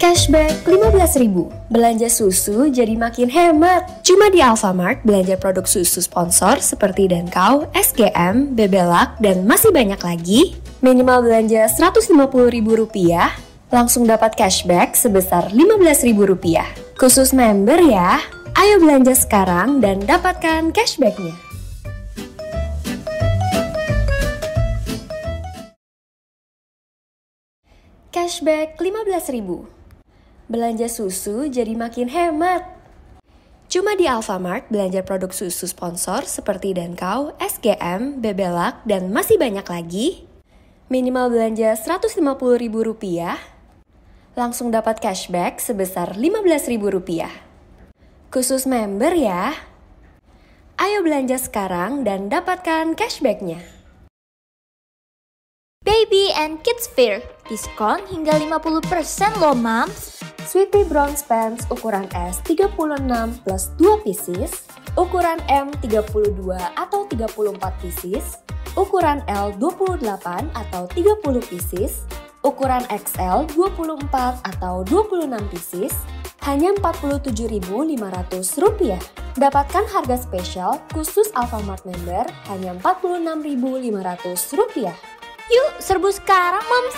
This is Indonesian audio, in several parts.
Cashback 15.000, belanja susu jadi makin hemat. Cuma di Alfamart, belanja produk susu sponsor seperti Denkau, SGM, Bebelak, dan masih banyak lagi. Minimal belanja Rp150.000, langsung dapat cashback sebesar Rp15.000. Khusus member ya, ayo belanja sekarang dan dapatkan cashbacknya. Cashback 15.000, belanja susu jadi makin hemat. Cuma di Alfamart, belanja produk susu sponsor seperti Denkau, SGM, Bebelak, dan masih banyak lagi. Minimal belanja Rp150.000, langsung dapat cashback sebesar Rp15.000. Khusus member ya. Ayo belanja sekarang dan dapatkan cashbacknya. Baby and Kids Fair, diskon hingga 50% loh mams. Sweetie Bronze Pants ukuran S 36 plus 2 pieces, ukuran M 32 atau 34 pieces, ukuran L 28 atau 30 pieces, ukuran XL 24 atau 26 pieces, hanya Rp47.500. Dapatkan harga spesial khusus Alfamart member hanya Rp46.500. Yuk serbu sekarang mams.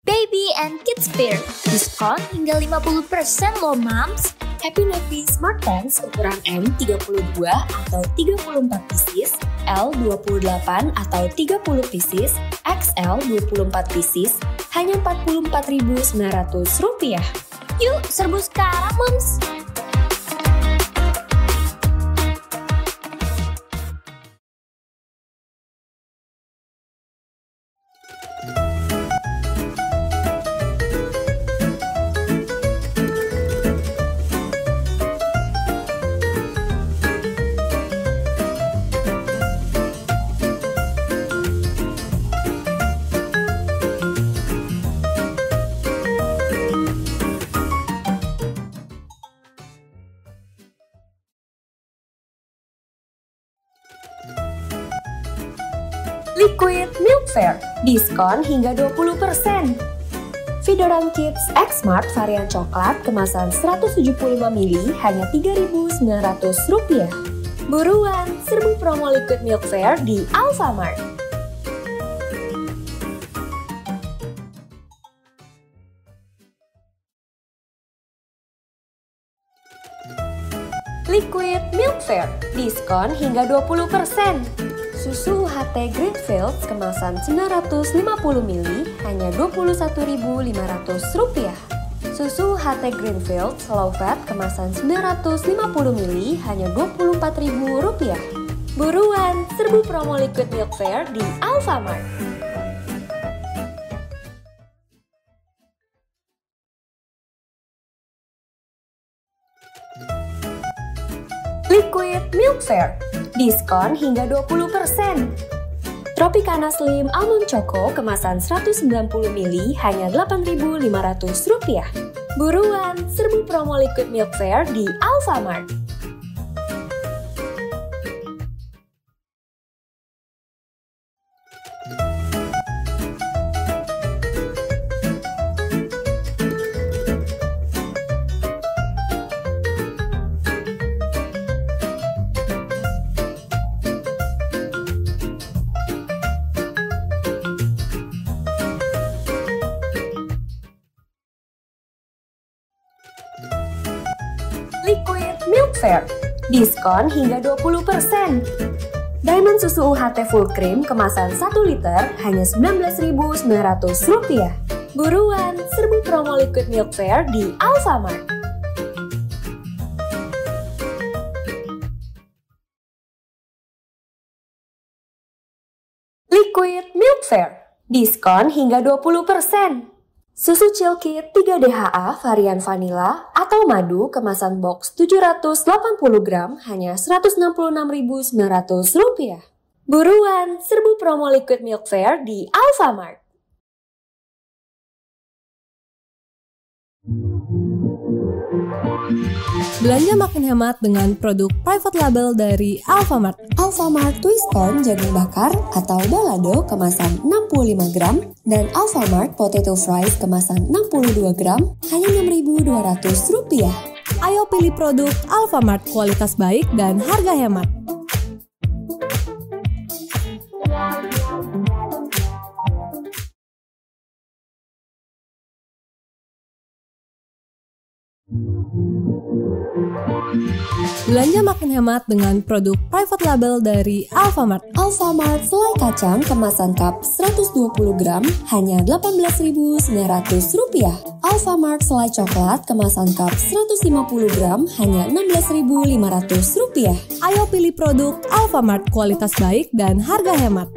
Baby and Kids Fair, diskon hingga 50% loh mams. Happy Nappy Smart Pants ukuran M 32 atau 34 pieces, L 28 atau 30 pieces, XL 24 pieces, hanya Rp44.900. Yuk serbu sekarang mams. Liquid Milk Fair, diskon hingga 20%. Feedoran Kids X Smart varian coklat kemasan 175 ml hanya Rp3.900. Buruan, serbu promo Liquid Milk Fair di Alfamart. Liquid Milk Fair, diskon hingga 20%. Susu UHT Greenfields kemasan 950 ml hanya Rp21.500. Susu UHT Greenfields Low Fat kemasan 950 ml hanya Rp24.000. Buruan, serbu promo Liquid Milk Fair di Alfamart. Liquid Milk Fair, diskon hingga 20%. Tropicana Slim Almond Choco kemasan 190 ml hanya Rp8.500. Buruan, serbu promo Liquid Milk Fair di Alfamart. Liquid Milk Fair, diskon hingga 20%. Diamond susu UHT full cream kemasan 1 liter hanya Rp19.900. Buruan, serbu promo Liquid Milk Fair di Alfamart. Liquid Milk Fair, diskon hingga 20%. Susu Chilkit 3DHA varian vanila atau madu kemasan box 780 gram hanya Rp166.900. Buruan, serbu promo Liquid Milk Fair di Alfamart. Belanja makin hemat dengan produk private label dari Alfamart. Alfamart Twist Corn jagung bakar atau balado kemasan 65 gram dan Alfamart Potato Fries kemasan 62 gram hanya Rp6.200. Ayo pilih produk Alfamart kualitas baik dan harga hemat. Belanja makin hemat dengan produk private label dari Alfamart. Alfamart selai kacang kemasan cup 120 gram hanya Rp18.900. Alfamart selai coklat kemasan cup 150 gram hanya Rp16.500. Ayo pilih produk Alfamart kualitas baik dan harga hemat.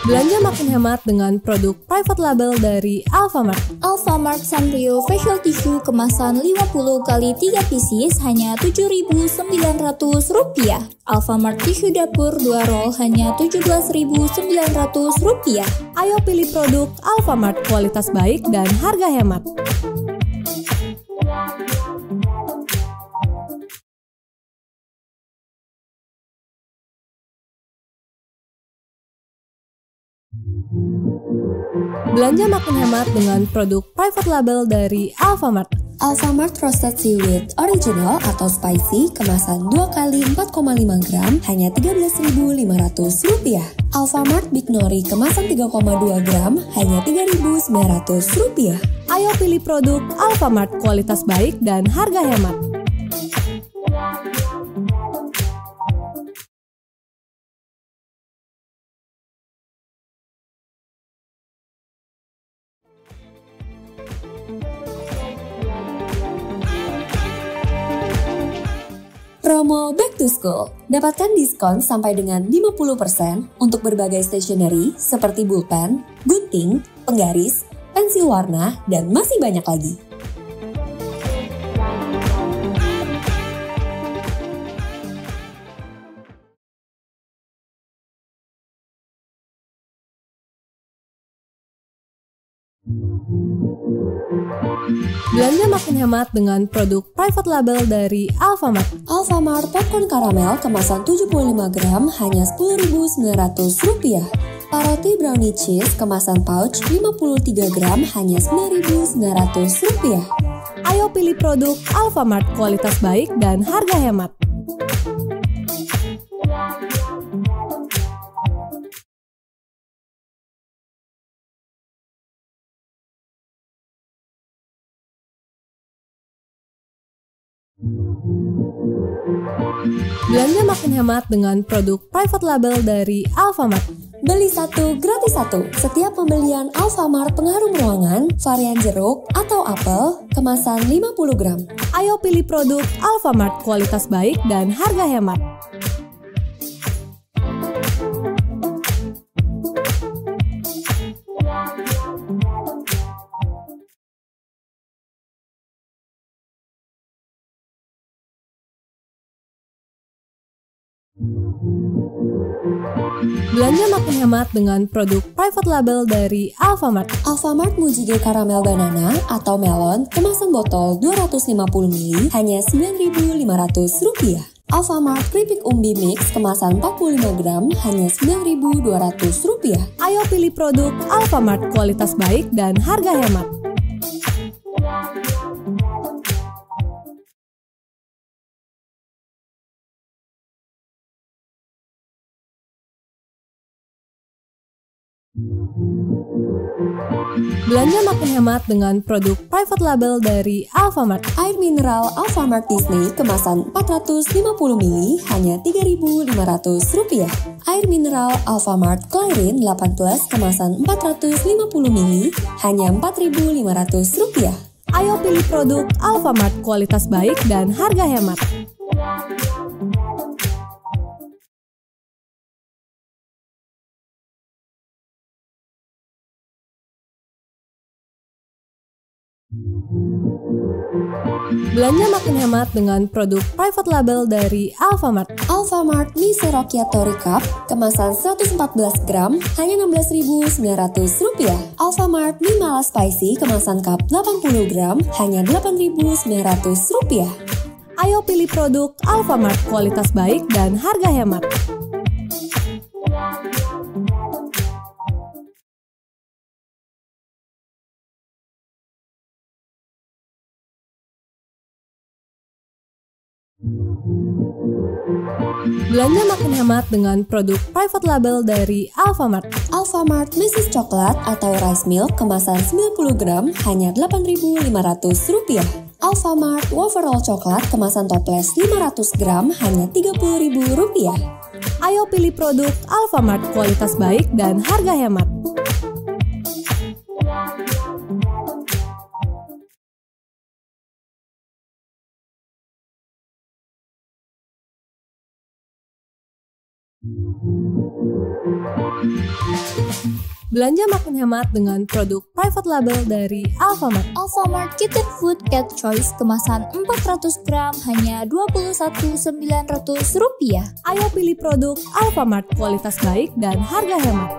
Belanja makin hemat dengan produk private label dari Alfamart. Alfamart Sanrio Facial Tissue kemasan 50 x 3 pieces hanya Rp7.900. Alfamart Tisu Dapur 2 roll hanya Rp17.900. Ayo pilih produk Alfamart kualitas baik dan harga hemat. Belanja makin hemat dengan produk private label dari Alfamart. Alfamart Roasted Seaweed Original atau Spicy kemasan 2 x 4,5 gram hanya Rp13.500. Alfamart Big Nori kemasan 3,2 gram hanya Rp3.900. Ayo pilih produk Alfamart kualitas baik dan harga hemat. Promo Back to School. Dapatkan diskon sampai dengan 50% untuk berbagai stationery seperti pulpen, gunting, penggaris, pensil warna, dan masih banyak lagi. Belanja makin hemat dengan produk private label dari Alfamart. Alfamart Popcorn Karamel kemasan 75 gram hanya Rp10.900. Paroti Brownie Cheese kemasan pouch 53 gram hanya Rp9.900. Ayo pilih produk Alfamart kualitas baik dan harga hemat. Belanja makin hemat dengan produk private label dari Alfamart. Beli satu gratis satu. Setiap pembelian Alfamart pengharum ruangan, varian jeruk atau apel, kemasan 50 gram. Ayo pilih produk Alfamart kualitas baik dan harga hemat. Belanja makin hemat dengan produk private label dari Alfamart. Alfamart Mujige Caramel Banana atau Melon kemasan botol 250 ml hanya Rp9.500. Alfamart Keripik Umbi Mix kemasan 45 gram hanya Rp9.200. Ayo pilih produk Alfamart kualitas baik dan harga hemat. Belanja makin hemat dengan produk private label dari Alfamart. Air mineral Alfamart Disney kemasan 450 ml hanya Rp3.500. Air mineral Alfamart Chlorine 8+ kemasan 450 ml hanya Rp4.500. Ayo pilih produk Alfamart kualitas baik dan harga hemat. Belanja makin hemat dengan produk private label dari Alfamart. Alfamart Mie Macchiato Cup kemasan 114 gram hanya Rp16.900. Alfamart Mie Mala Spicy kemasan cup 80 gram hanya Rp8.900. Ayo pilih produk Alfamart kualitas baik dan harga hemat. Belanja makin hemat dengan produk private label dari Alfamart. Alfamart Mrs. Coklat atau Rice Milk kemasan 90 gram hanya Rp8.500. Alfamart Waffle Coklat kemasan toples 500 gram hanya Rp30.000. Ayo pilih produk Alfamart kualitas baik dan harga hemat. Belanja makin hemat dengan produk private label dari Alfamart. Alfamart Kitchen Food Cat Choice kemasan 400 gram hanya Rp21.900. Ayo pilih produk Alfamart kualitas baik dan harga hemat.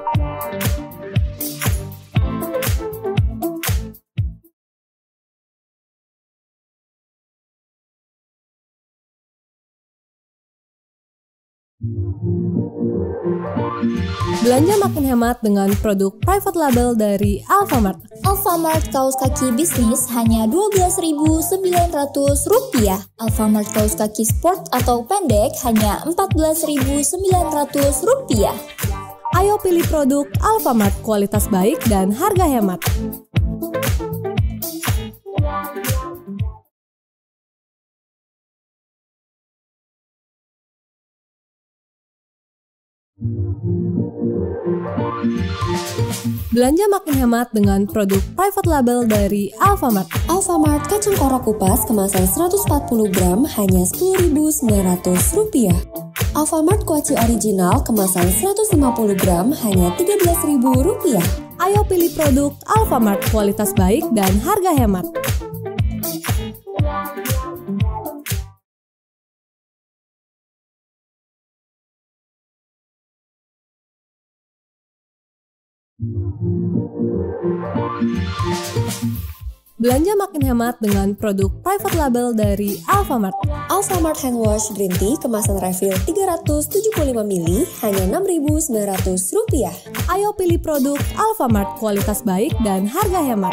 Belanja makin hemat dengan produk private label dari Alfamart. Alfamart kaos kaki bisnis hanya Rp12.900. Alfamart kaos kaki sport atau pendek hanya Rp14.900. Ayo pilih produk Alfamart kualitas baik dan harga hemat. Belanja makin hemat dengan produk private label dari Alfamart. Alfamart kacang korok kupas kemasan 140 gram hanya Rp10.900. Alfamart kuaci original kemasan 150 gram hanya Rp13.000. Ayo pilih produk Alfamart kualitas baik dan harga hemat. Belanja makin hemat dengan produk private label dari Alfamart. Alfamart Hand Wash Green Tea kemasan refill 375 ml hanya Rp6.900. Ayo pilih produk Alfamart kualitas baik dan harga hemat.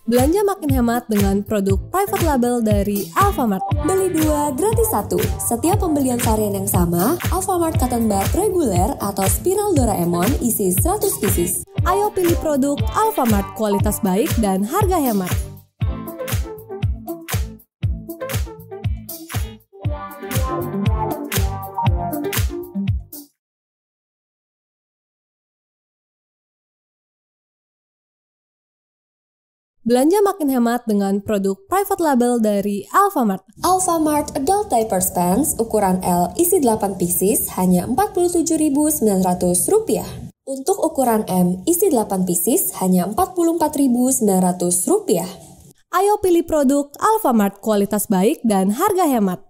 Belanja makin hemat dengan produk private label dari Alfamart. Beli 2 gratis 1. Setiap pembelian varian yang sama, Alfamart Cotton Bud reguler atau Spiral Doraemon isi 100 pieces. Ayo pilih produk Alfamart kualitas baik dan harga hemat. Belanja makin hemat dengan produk private label dari Alfamart. Alfamart Adult Diapers Pants ukuran L isi 8 pieces hanya Rp47.900. Untuk ukuran M isi 8 pieces hanya Rp44.900. Ayo pilih produk Alfamart kualitas baik dan harga hemat.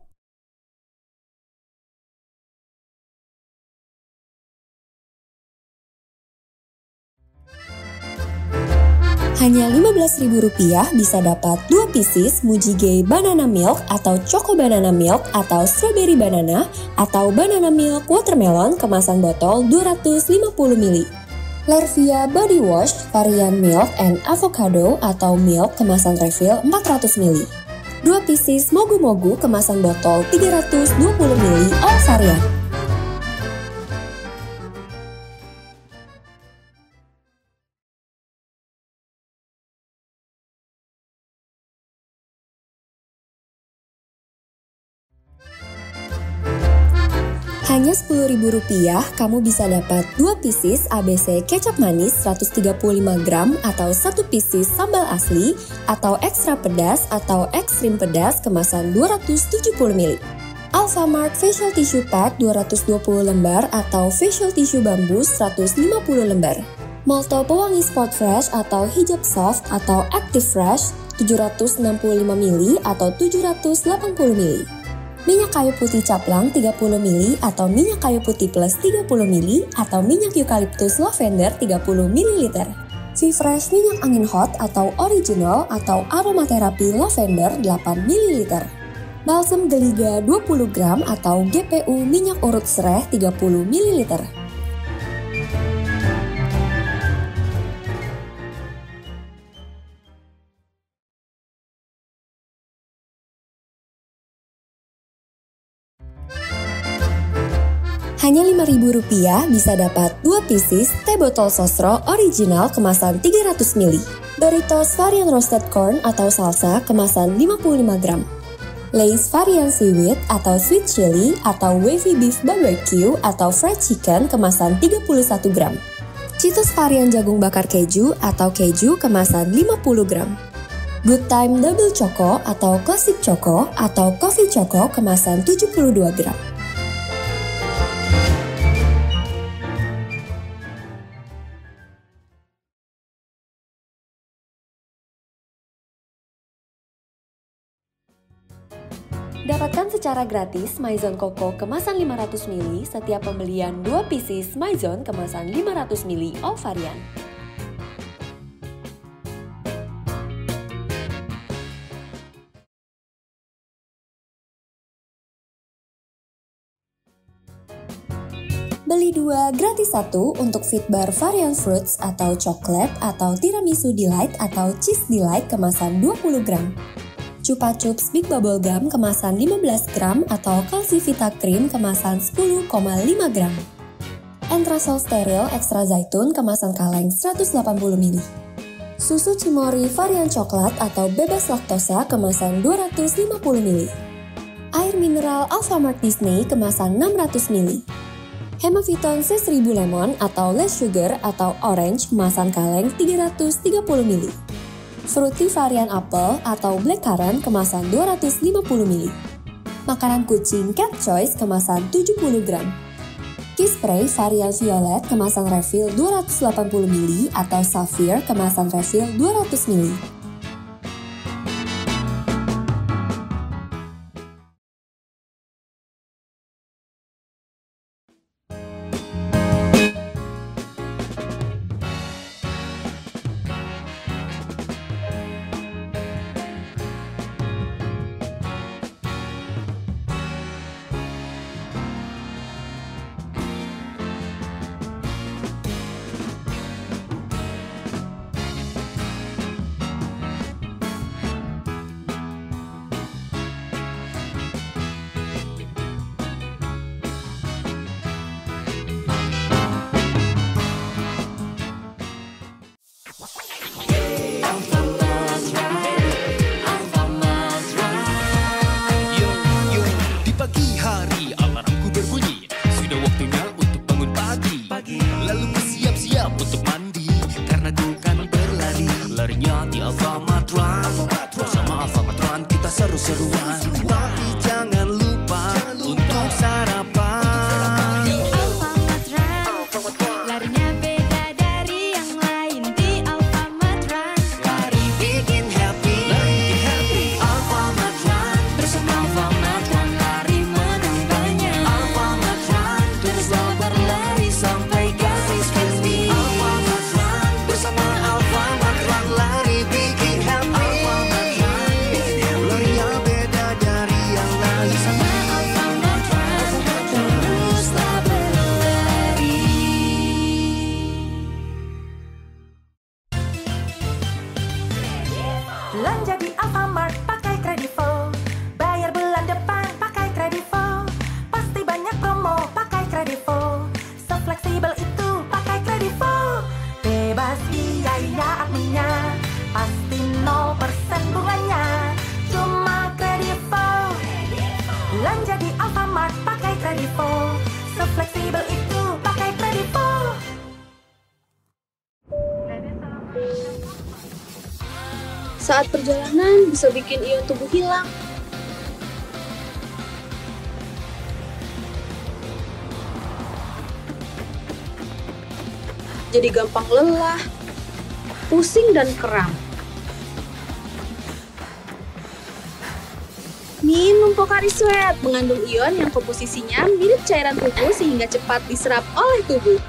Hanya Rp15.000 bisa dapat 2 pieces Mujige Banana Milk atau Choco Banana Milk atau Strawberry Banana atau Banana Milk Watermelon kemasan botol 250 ml. Lervia Body Wash varian Milk and Avocado atau Milk kemasan refill 400 ml. 2 pieces Mogu Mogu kemasan botol 320 ml all varian. Hanya Rp10.000 kamu bisa dapat 2 pieces ABC kecap manis 135 gram atau 1 pieces sambal asli atau ekstra pedas atau ekstrim pedas kemasan 270 ml. Alfamart Facial Tissue Pack 220 lembar atau Facial Tissue Bambu 150 lembar. Molto Pewangi Sport Fresh atau Hijab Soft atau Active Fresh 765 ml atau 780 ml. Minyak kayu putih caplang 30 ml atau minyak kayu putih plus 30 ml atau minyak eukaliptus lavender 30 ml. V-Fresh minyak angin hot atau original atau aromaterapi lavender 8 ml. Balsam Geliga 20 gram atau GPU minyak urut sereh 30 ml. Hanya Rp5.000 bisa dapat 2 pieces teh botol sosro original kemasan 300 ml. Doritos varian roasted corn atau salsa kemasan 55 gram. Lay's varian seaweed atau sweet chili atau wavy beef barbecue atau fried chicken kemasan 31 gram. Cheetos varian jagung bakar keju atau keju kemasan 50 gram. Good Time Double Choco atau Classic Choco atau Coffee Choco kemasan 72 gram. Dapatkan secara gratis Maison Coco kemasan 500 ml setiap pembelian 2 pieces Maison kemasan 500 ml all varian. Beli 2 gratis 1 untuk Fitbar varian fruits atau coklat atau tiramisu delight atau cheese delight kemasan 20 gram. Chupa Chups Big Bubble Gum kemasan 15 gram atau Calcivita Cream kemasan 10,5 gram. Entrasol steril ekstra zaitun kemasan kaleng 180 ml. Susu Cimory varian coklat atau bebas laktosa kemasan 250 ml. Air mineral Alfamart Disney kemasan 600 ml. Hemaviton C1000 Lemon atau less sugar atau orange kemasan kaleng 330 ml. Fruity varian apple atau blackcurrant kemasan 250 ml. Makanan kucing Cat Choice kemasan 70 gram. Kiss Spray varian violet kemasan refill 280 ml atau Sapphire kemasan refill 200 ml. seru-seruan. Tapi jangan lupa untuk sarapan. Alfamart Run, larinya beda dari yang lain. Di Alfamart Run, Lari bikin happy. Alfamart Run, bersama Alfamart Run, lari menang banyak. Alfamart Run, teruslah berlari sampai garis finish. Alfamart Run, bersama Alfamart Run, lari bikin happy. Alfamart Run, larinya beda dari yang lain. sama Alfamart Run, teruslah berlari. Belanja di Alfamart pakai Kredivo. Bayar bulan depan pakai Kredivo. Pasti banyak promo pakai Kredivo. Sefleksibel itu pakai Kredivo. Bebas biaya adminnya. Pasti 0% bunganya. Cuma Kredivo. Belanja di Alfamart pakai Kredivo. saat perjalanan bisa bikin ion tubuh hilang. Jadi gampang lelah, pusing dan kram. Minum Pocari Sweat mengandung ion yang komposisinya mirip cairan tubuh sehingga cepat diserap oleh tubuh.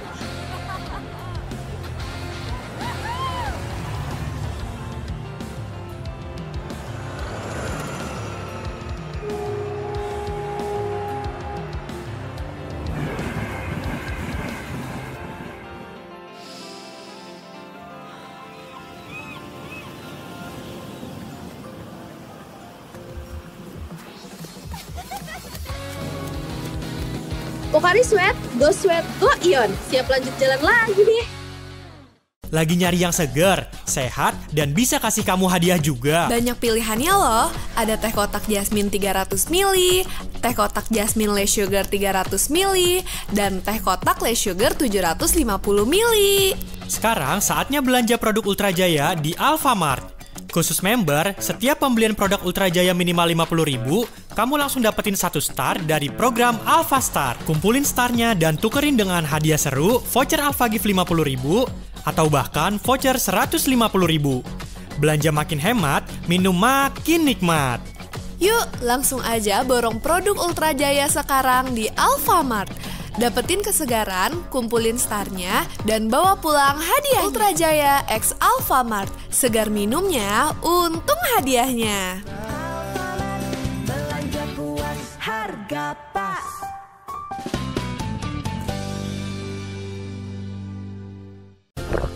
Pocari Sweat, go ion. Siap lanjut jalan lagi deh. Lagi nyari yang seger, sehat, dan bisa kasih kamu hadiah juga. Banyak pilihannya loh. Ada teh kotak jasmine 300 ml, teh kotak jasmine less sugar 300 ml, dan teh kotak less sugar 750 ml. Sekarang saatnya belanja produk Ultra Jaya di Alfamart. Khusus member, setiap pembelian produk Ultra Jaya minimal 50.000, kamu langsung dapetin 1 star dari program Alpha Star. Kumpulin starnya dan tukerin dengan hadiah seru, voucher Alpha Gift 50.000, atau bahkan voucher 150.000. Belanja makin hemat, minum makin nikmat. Yuk, langsung aja borong produk Ultra Jaya sekarang di Alfamart. Dapetin kesegaran, kumpulin starnya, dan bawa pulang hadiah Ultra Jaya X Alfamart. Segar minumnya, untung hadiahnya. Belanja puas, harga pas.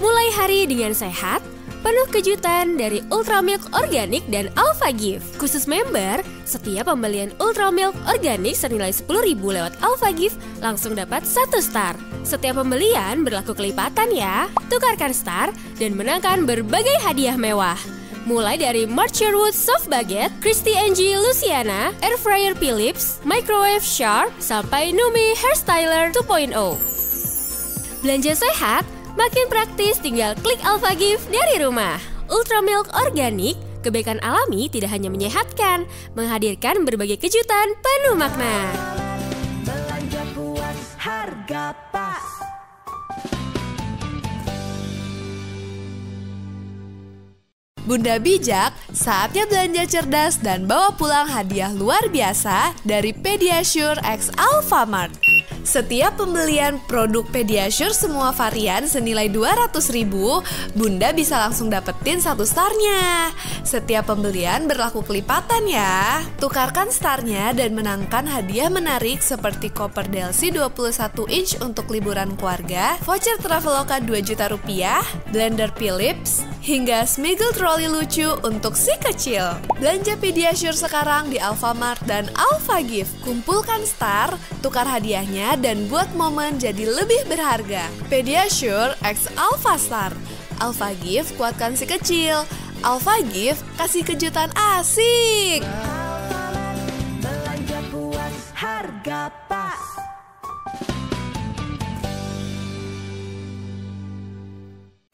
Mulai hari dengan sehat, penuh kejutan dari Ultra Milk Organik dan Alpha Gift. Khusus member, setiap pembelian Ultra Milk Organik senilai 10.000 lewat Alpha Gift langsung dapat 1 star. Setiap pembelian berlaku kelipatan ya. Tukarkan star dan menangkan berbagai hadiah mewah. Mulai dari Marc Sherwood Soft Baguette, Christy Angie Luciana, Air Fryer Philips, Microwave Sharp, sampai Numi Hairstyler 2.0. Belanja sehat, makin praktis tinggal klik Alpha Gift dari rumah. Ultra Milk Organik, kebaikan alami tidak hanya menyehatkan, menghadirkan berbagai kejutan penuh makna. Belanja puas, harga pas. Bunda bijak, saatnya belanja cerdas dan bawa pulang hadiah luar biasa dari Pediasure X Alfamart. Setiap pembelian produk Pediasure semua varian senilai 200.000, Bunda bisa langsung dapetin 1 starnya. Setiap pembelian berlaku kelipatan ya. Tukarkan starnya dan menangkan hadiah menarik seperti koper Delsi 21 inch untuk liburan keluarga, voucher Traveloka 2 juta rupiah, blender Philips, hingga Smiggle trolley lucu untuk si kecil. Belanja Pediasure sekarang di Alfamart dan Alpha Gift. Kumpulkan star, tukar hadiahnya, dan buat momen jadi lebih berharga. Pediasure X Alpha Star. Alpha Gift kuatkan si kecil. Alpha Gift kasih kejutan asik. Belanja puas, harga pas.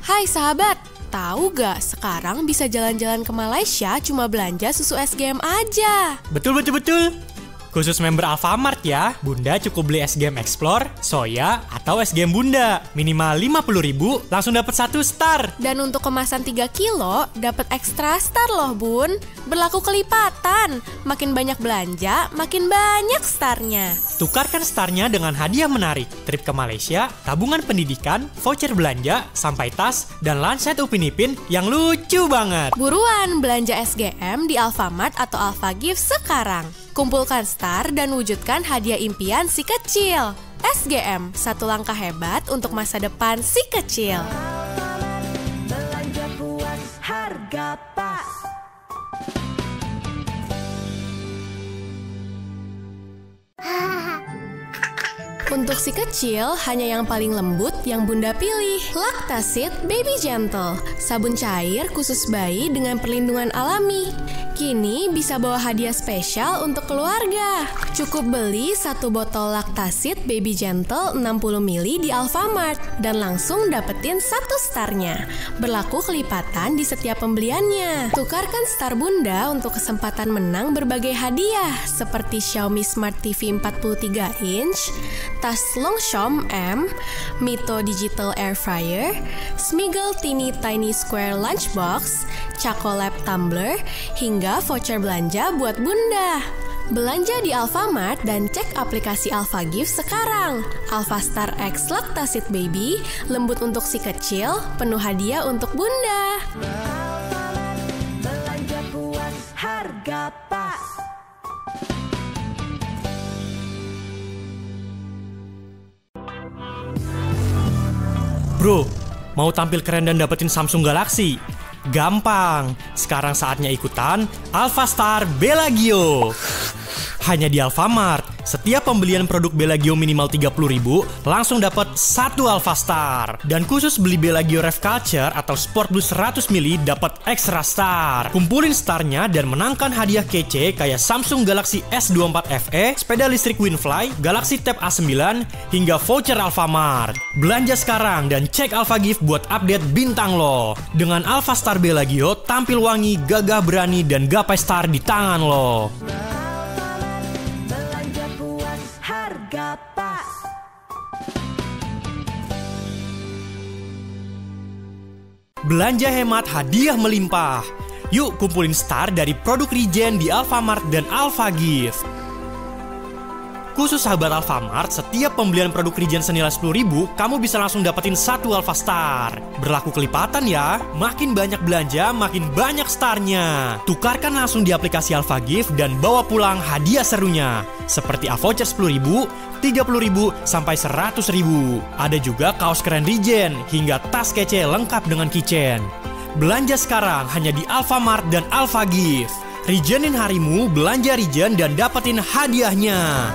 Hai sahabat, tahu gak sekarang bisa jalan-jalan ke Malaysia cuma belanja susu SGM aja? Betul. Khusus member Alfamart ya, Bunda cukup beli SGM Explore, Soya, atau SGM Bunda. Minimal 50.000, langsung dapat 1 star. Dan untuk kemasan 3 kilo, dapat ekstra star loh bun. Berlaku kelipatan, makin banyak belanja, makin banyak starnya. Tukarkan starnya dengan hadiah menarik, trip ke Malaysia, tabungan pendidikan, voucher belanja, sampai tas, dan lunchset Upin Ipin yang lucu banget. Buruan belanja SGM di Alfamart atau Alpha Gift sekarang. Kumpulkan star dan wujudkan hadiah impian si kecil. SGM, satu langkah hebat untuk masa depan si kecil. Belanja puas, harga pas. Untuk si kecil, hanya yang paling lembut yang Bunda pilih. Lactasit Baby Gentle, sabun cair khusus bayi dengan perlindungan alami. Kini bisa bawa hadiah spesial untuk keluarga. Cukup beli 1 botol Lactasit Baby Gentle 60 ml di Alfamart dan langsung dapetin 1 starnya. Berlaku kelipatan di setiap pembeliannya. Tukarkan star Bunda untuk kesempatan menang berbagai hadiah seperti Xiaomi Smart TV 43 inch, tas Longchamp M, Mito Digital Air Fryer, Smiggle Teeny Tiny Square Lunchbox, Chocolab Tumbler, hingga voucher belanja buat Bunda. Belanja di Alfamart dan cek aplikasi AlphaGift sekarang. Alphastar X Lactasit Baby, lembut untuk si kecil, penuh hadiah untuk Bunda. Belanja puas harga pas. Bro, mau tampil keren dan dapetin Samsung Galaxy? Gampang, sekarang saatnya ikutan Alphastar Bellagio. Hanya di Alfamart, setiap pembelian produk Bellagio minimal 30.000 langsung dapat 1 Alphastar. Dan khusus beli Bellagio Rev Culture atau Sport Blue 100 ml dapat extra star. Kumpulin starnya dan menangkan hadiah kece kayak Samsung Galaxy S24 FE, sepeda listrik Winfly, Galaxy Tab A9, hingga voucher Alfamart. Belanja sekarang dan cek AlphaGift buat update bintang lo. Dengan Alphastar Bellagio, tampil wangi, gagah berani, dan gapai star di tangan lo. Harga pas. Belanja hemat, hadiah melimpah. Yuk kumpulin star dari produk Regen di Alfamart dan AlphaGift. Khusus sahabat Alfamart, setiap pembelian produk Regen senilai 10.000, kamu bisa langsung dapetin 1 Alphastar. Berlaku kelipatan ya, makin banyak belanja, makin banyak starnya. Tukarkan langsung di aplikasi AlphaGift dan bawa pulang hadiah serunya. Seperti voucher 10.000, 30.000, sampai 100.000. Ada juga kaos keren Regen, hingga tas kece lengkap dengan keychain. Belanja sekarang hanya di Alfamart dan AlphaGift. Regenin harimu, belanja Regen dan dapetin hadiahnya.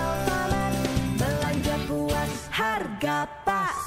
Belanja puas harga pas.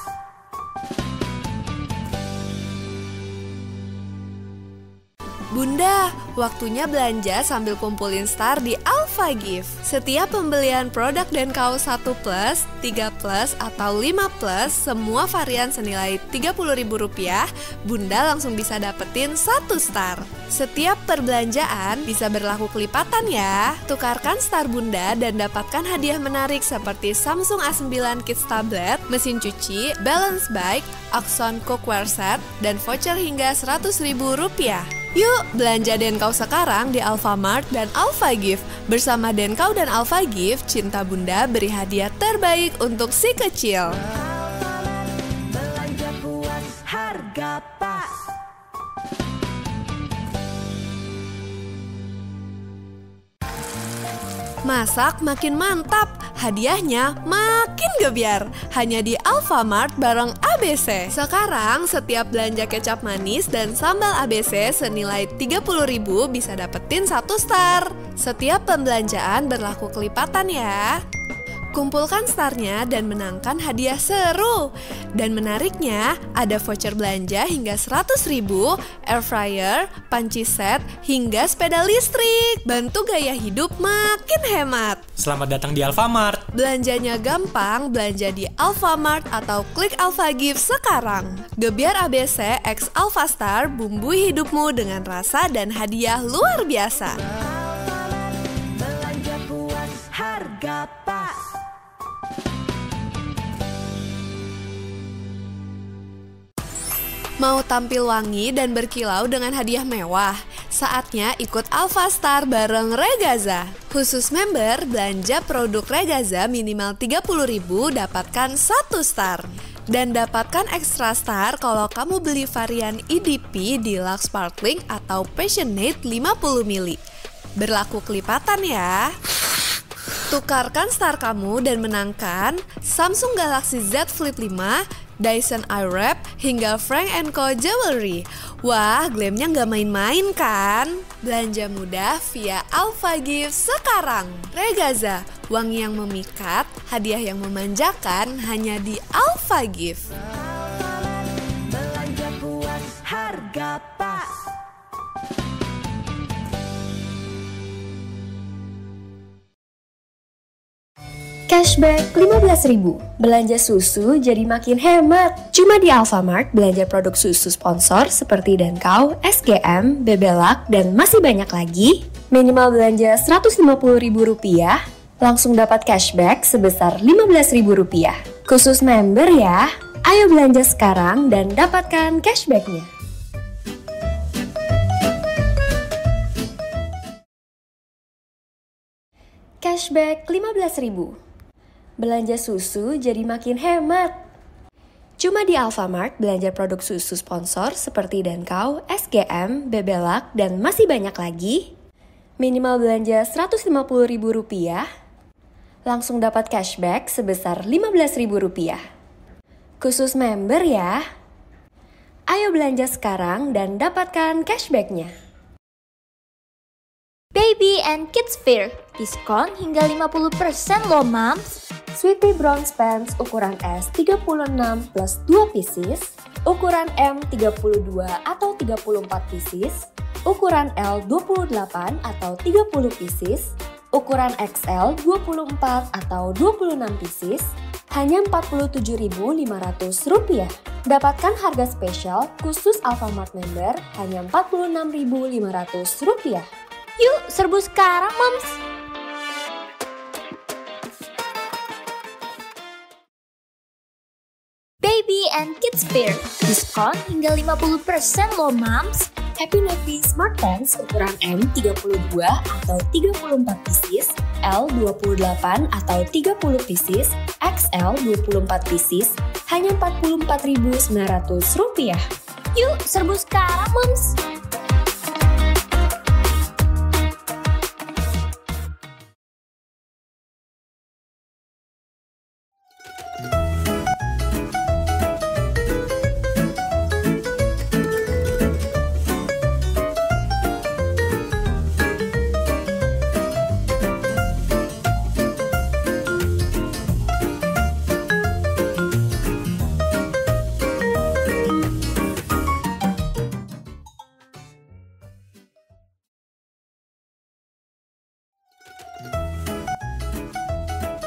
Bunda, waktunya belanja sambil kumpulin star di AlphaGift. Setiap pembelian produk dan kaos 1 plus, 3 plus, atau 5 plus, semua varian senilai Rp30.000, Bunda langsung bisa dapetin 1 star. Setiap perbelanjaan bisa berlaku kelipatan ya. Tukarkan star Bunda dan dapatkan hadiah menarik seperti Samsung A9 Kids Tablet, mesin cuci, balance bike, Axon cookware set, dan voucher hingga Rp100.000. Yuk, belanja Denkau sekarang di Alfamart dan AlphaGift. Bersama Denkau dan AlphaGift, cinta Bunda beri hadiah terbaik untuk si kecil. Belanja puas harga pas. Masak makin mantap, hadiahnya makin gebiar. Hanya di Alfamart bareng ABC. Sekarang setiap belanja kecap manis dan sambal ABC senilai Rp30.000 bisa dapetin 1 star. Setiap pembelanjaan berlaku kelipatan ya. Kumpulkan starnya dan menangkan hadiah seru. Dan menariknya, ada voucher belanja hingga 100.000, air fryer, panci set, hingga sepeda listrik. Bantu gaya hidup makin hemat. Selamat datang di Alfamart. Belanjanya gampang, belanja di Alfamart atau klik AlphaGift sekarang. Gebiar ABC X Alphastar, bumbui hidupmu dengan rasa dan hadiah luar biasa. Belanja puas harga pas. Mau tampil wangi dan berkilau dengan hadiah mewah? Saatnya ikut Alphastar bareng Regaza. Khusus member, belanja produk Regaza minimal Rp30.000 dapatkan 1 star. Dan dapatkan extra star kalau kamu beli varian EDP Deluxe Sparkling atau Passionate 50 ml. Berlaku kelipatan ya. Tukarkan star kamu dan menangkan Samsung Galaxy Z Flip 5, Dyson Airwrap, hingga Frank & Co Jewelry. Wah, glamnya nggak main-main kan? Belanja mudah via AlphaGift sekarang. Regaza, wangi yang memikat, hadiah yang memanjakan hanya di AlphaGift. Belanja puas harga pas. Cashback 15.000. Belanja susu jadi makin hemat. Cuma di Alfamart, belanja produk susu sponsor seperti Dankau, SGM, Bebelak, dan masih banyak lagi. Minimal belanja Rp150.000, langsung dapat cashback sebesar Rp15.000. Khusus member ya. Ayo belanja sekarang dan dapatkan cashbacknya. Cashback 15.000. Belanja susu jadi makin hemat. Cuma di Alfamart, belanja produk susu sponsor seperti Dankau, SGM, Bebelak, dan masih banyak lagi. Minimal belanja Rp150.000, langsung dapat cashback sebesar Rp15.000. Khusus member ya. Ayo belanja sekarang dan dapatkan cashbacknya. Baby and Kids Fair, diskon hingga 50% loh mams. Sweetie Bronze Pants ukuran S 36 plus 2 pieces, ukuran M 32 atau 34 pieces, ukuran L 28 atau 30 pieces, ukuran XL 24 atau 26 pieces, hanya Rp47.500. Dapatkan harga spesial khusus Alfamart member hanya Rp46.500. Yuk serbu sekarang mams. Baby and Kids Fair, diskon hingga 50% loh mams. Happy Navy Smart Pants ukuran M 32 atau 34 pieces, L 28 atau 30 pieces, XL 24 pieces, hanya Rp44.900. Yuk serbu sekarang mams.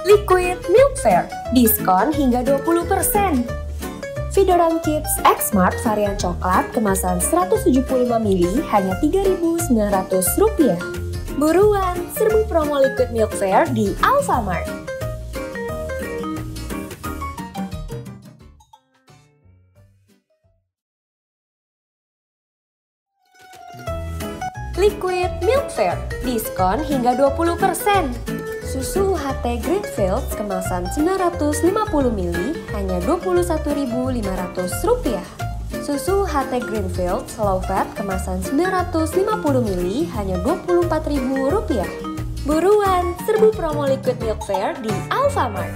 Liquid Milk Fair, diskon hingga 20%. Fedoran Kids X Smart varian coklat kemasan 175 ml hanya Rp3.900. Buruan, serbu promo Liquid Milk Fair di Alfamart. Liquid Milk Fair, diskon hingga 20%. Susu UHT Greenfields kemasan 950 ml hanya Rp21.500. Susu UHT Greenfields Low Fat kemasan 950 ml hanya Rp24.000. Buruan, serbu promo Liquid Milk Fair di Alfamart.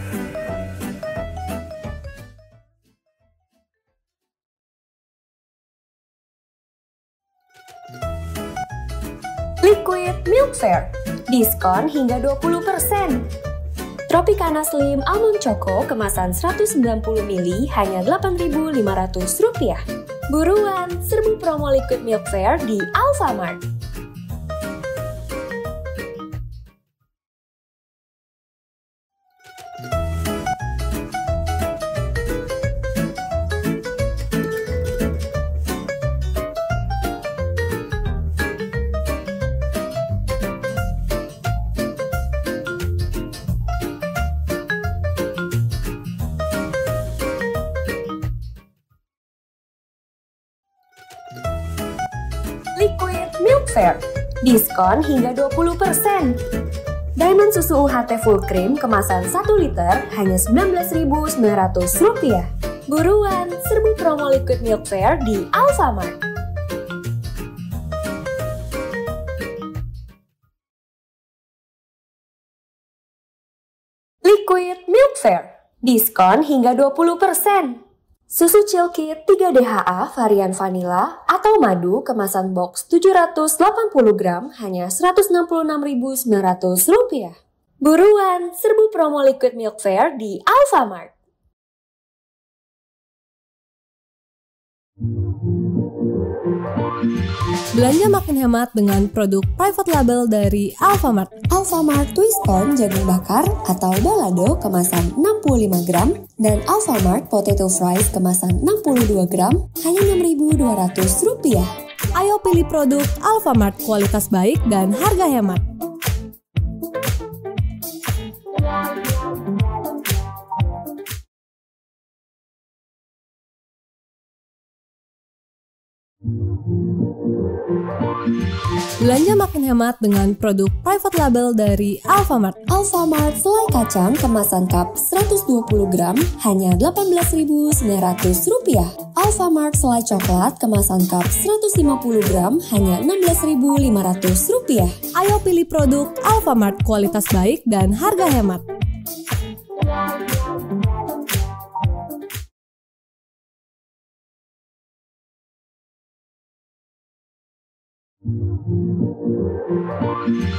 Liquid Milk Fair, diskon hingga 20%. Tropicana Slim Almond Choco kemasan 190 ml hanya Rp8.500. Buruan, serbu promo Liquid Milk Fair di Alfamart. Liquid Milk Fair, diskon hingga 20%. Diamond susu UHT full cream kemasan 1 liter hanya Rp19.900. Buruan, serbu promo Liquid Milk Fair di Alfamart. Liquid Milk Fair, diskon hingga 20%. Susu Chilkit 3DHA varian vanila atau madu kemasan box 780 gram hanya Rp166.900. Buruan, serbu promo Liquid Milk Fair di Alfamart. Belanja makin hemat dengan produk private label dari Alfamart. Alfamart Twist Corn jagung bakar atau balado kemasan 65 gram dan Alfamart Potato Fries kemasan 62 gram hanya Rp6.200. Ayo pilih produk Alfamart kualitas baik dan harga hemat. Belanja makin hemat dengan produk private label dari Alfamart. Alfamart selai kacang kemasan cup 120 gram hanya Rp18.900. Alfamart selai coklat kemasan cup 150 gram hanya Rp16.500. Ayo pilih produk Alfamart kualitas baik dan harga hemat.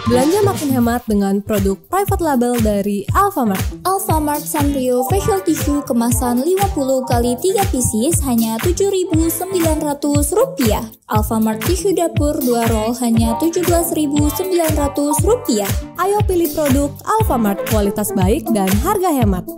Belanja makin hemat dengan produk private label dari Alfamart. Alfamart Sanrio Facial Tissue kemasan 50 kali 3 pieces hanya Rp7.900. Alfamart Tisu Dapur 2 roll hanya Rp17.900. Ayo pilih produk Alfamart kualitas baik dan harga hemat.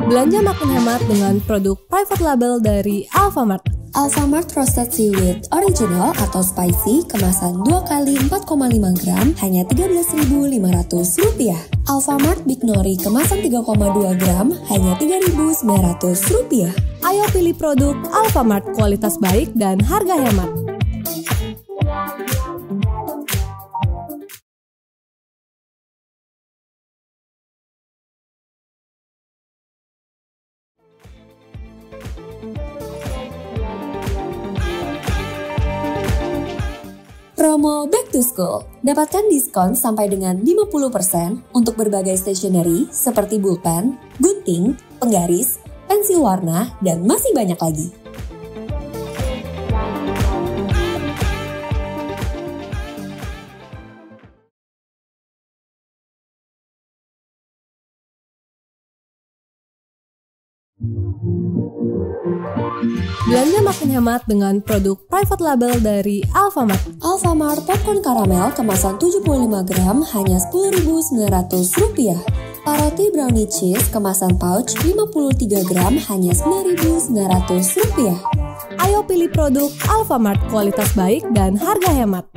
Belanja makin hemat dengan produk private label dari Alfamart. Alfamart Roasted Seaweed Original atau Spicy kemasan 2 kali 4,5 gram hanya Rp13.500. Alfamart Big Nori kemasan 3,2 gram hanya Rp3.900. Ayo pilih produk Alfamart kualitas baik dan harga hemat. Promo Back to School. Dapatkan diskon sampai dengan 50% untuk berbagai stationery seperti pulpen, gunting, penggaris, pensil warna, dan masih banyak lagi. Belanja makin hemat dengan produk private label dari Alfamart. Alfamart Popcorn Karamel kemasan 75 gram hanya Rp10.900. Paroti Brownie Cheese kemasan pouch 53 gram hanya Rp9.900. Ayo pilih produk Alfamart kualitas baik dan harga hemat.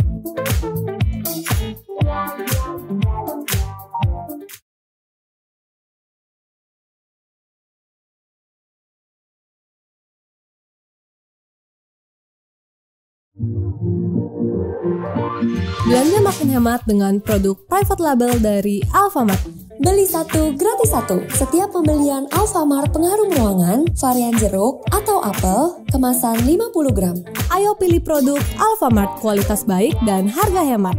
Belanja makin hemat dengan produk private label dari Alfamart. Beli satu gratis satu. Setiap pembelian Alfamart pengharum ruangan, varian jeruk atau apel, kemasan 50 gram. Ayo pilih produk Alfamart kualitas baik dan harga hemat.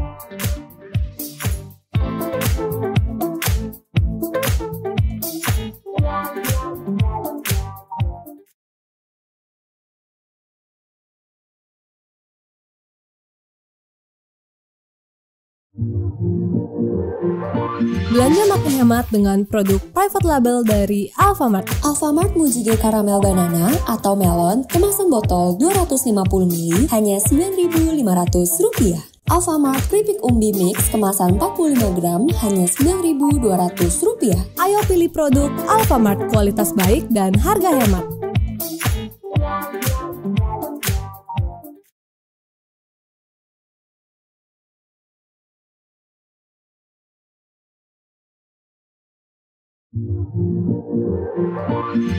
Belanja makin hemat dengan produk private label dari Alfamart. Alfamart Mujige Caramel Banana atau Melon kemasan botol 250 ml hanya Rp9.500. Alfamart Keripik Umbi Mix kemasan 45 gram hanya Rp9.200. Ayo pilih produk Alfamart kualitas baik dan harga hemat.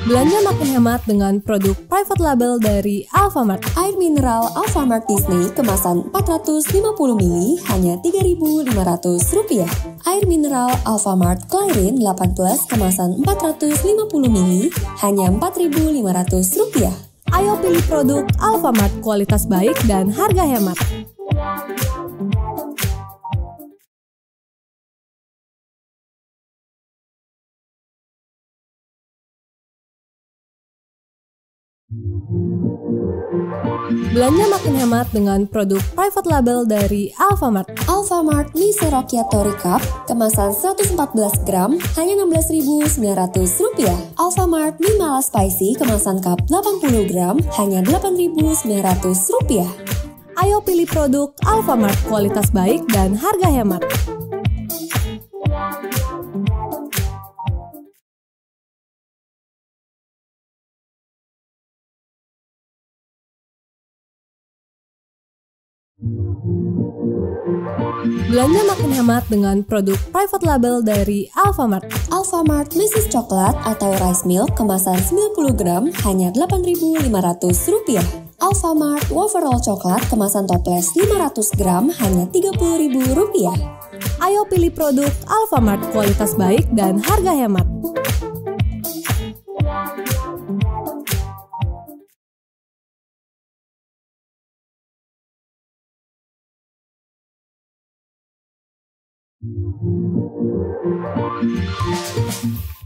Belanja makin hemat dengan produk private label dari Alfamart. Air mineral Alfamart Disney kemasan 450 ml hanya Rp3.500. Air mineral Alfamart Clarin 8+ kemasan 450 ml hanya Rp4.500. Ayo pilih produk Alfamart kualitas baik dan harga hemat. Belanja makin hemat dengan produk private label dari Alfamart. Alfamart Mie Rocchiatori Cup kemasan 114 gram hanya Rp16.900. Alfamart Mie Mala Spicy kemasan cup 80 gram hanya Rp8.900. Ayo pilih produk Alfamart, kualitas baik dan harga hemat. Belanja makin hemat dengan produk private label dari Alfamart. Alfamart Mrs. Coklat atau Rice Milk kemasan 90 gram hanya Rp8.500. Alfamart Waferol Coklat kemasan toples 500 gram hanya Rp30.000. Ayo pilih produk Alfamart, kualitas baik dan harga hemat.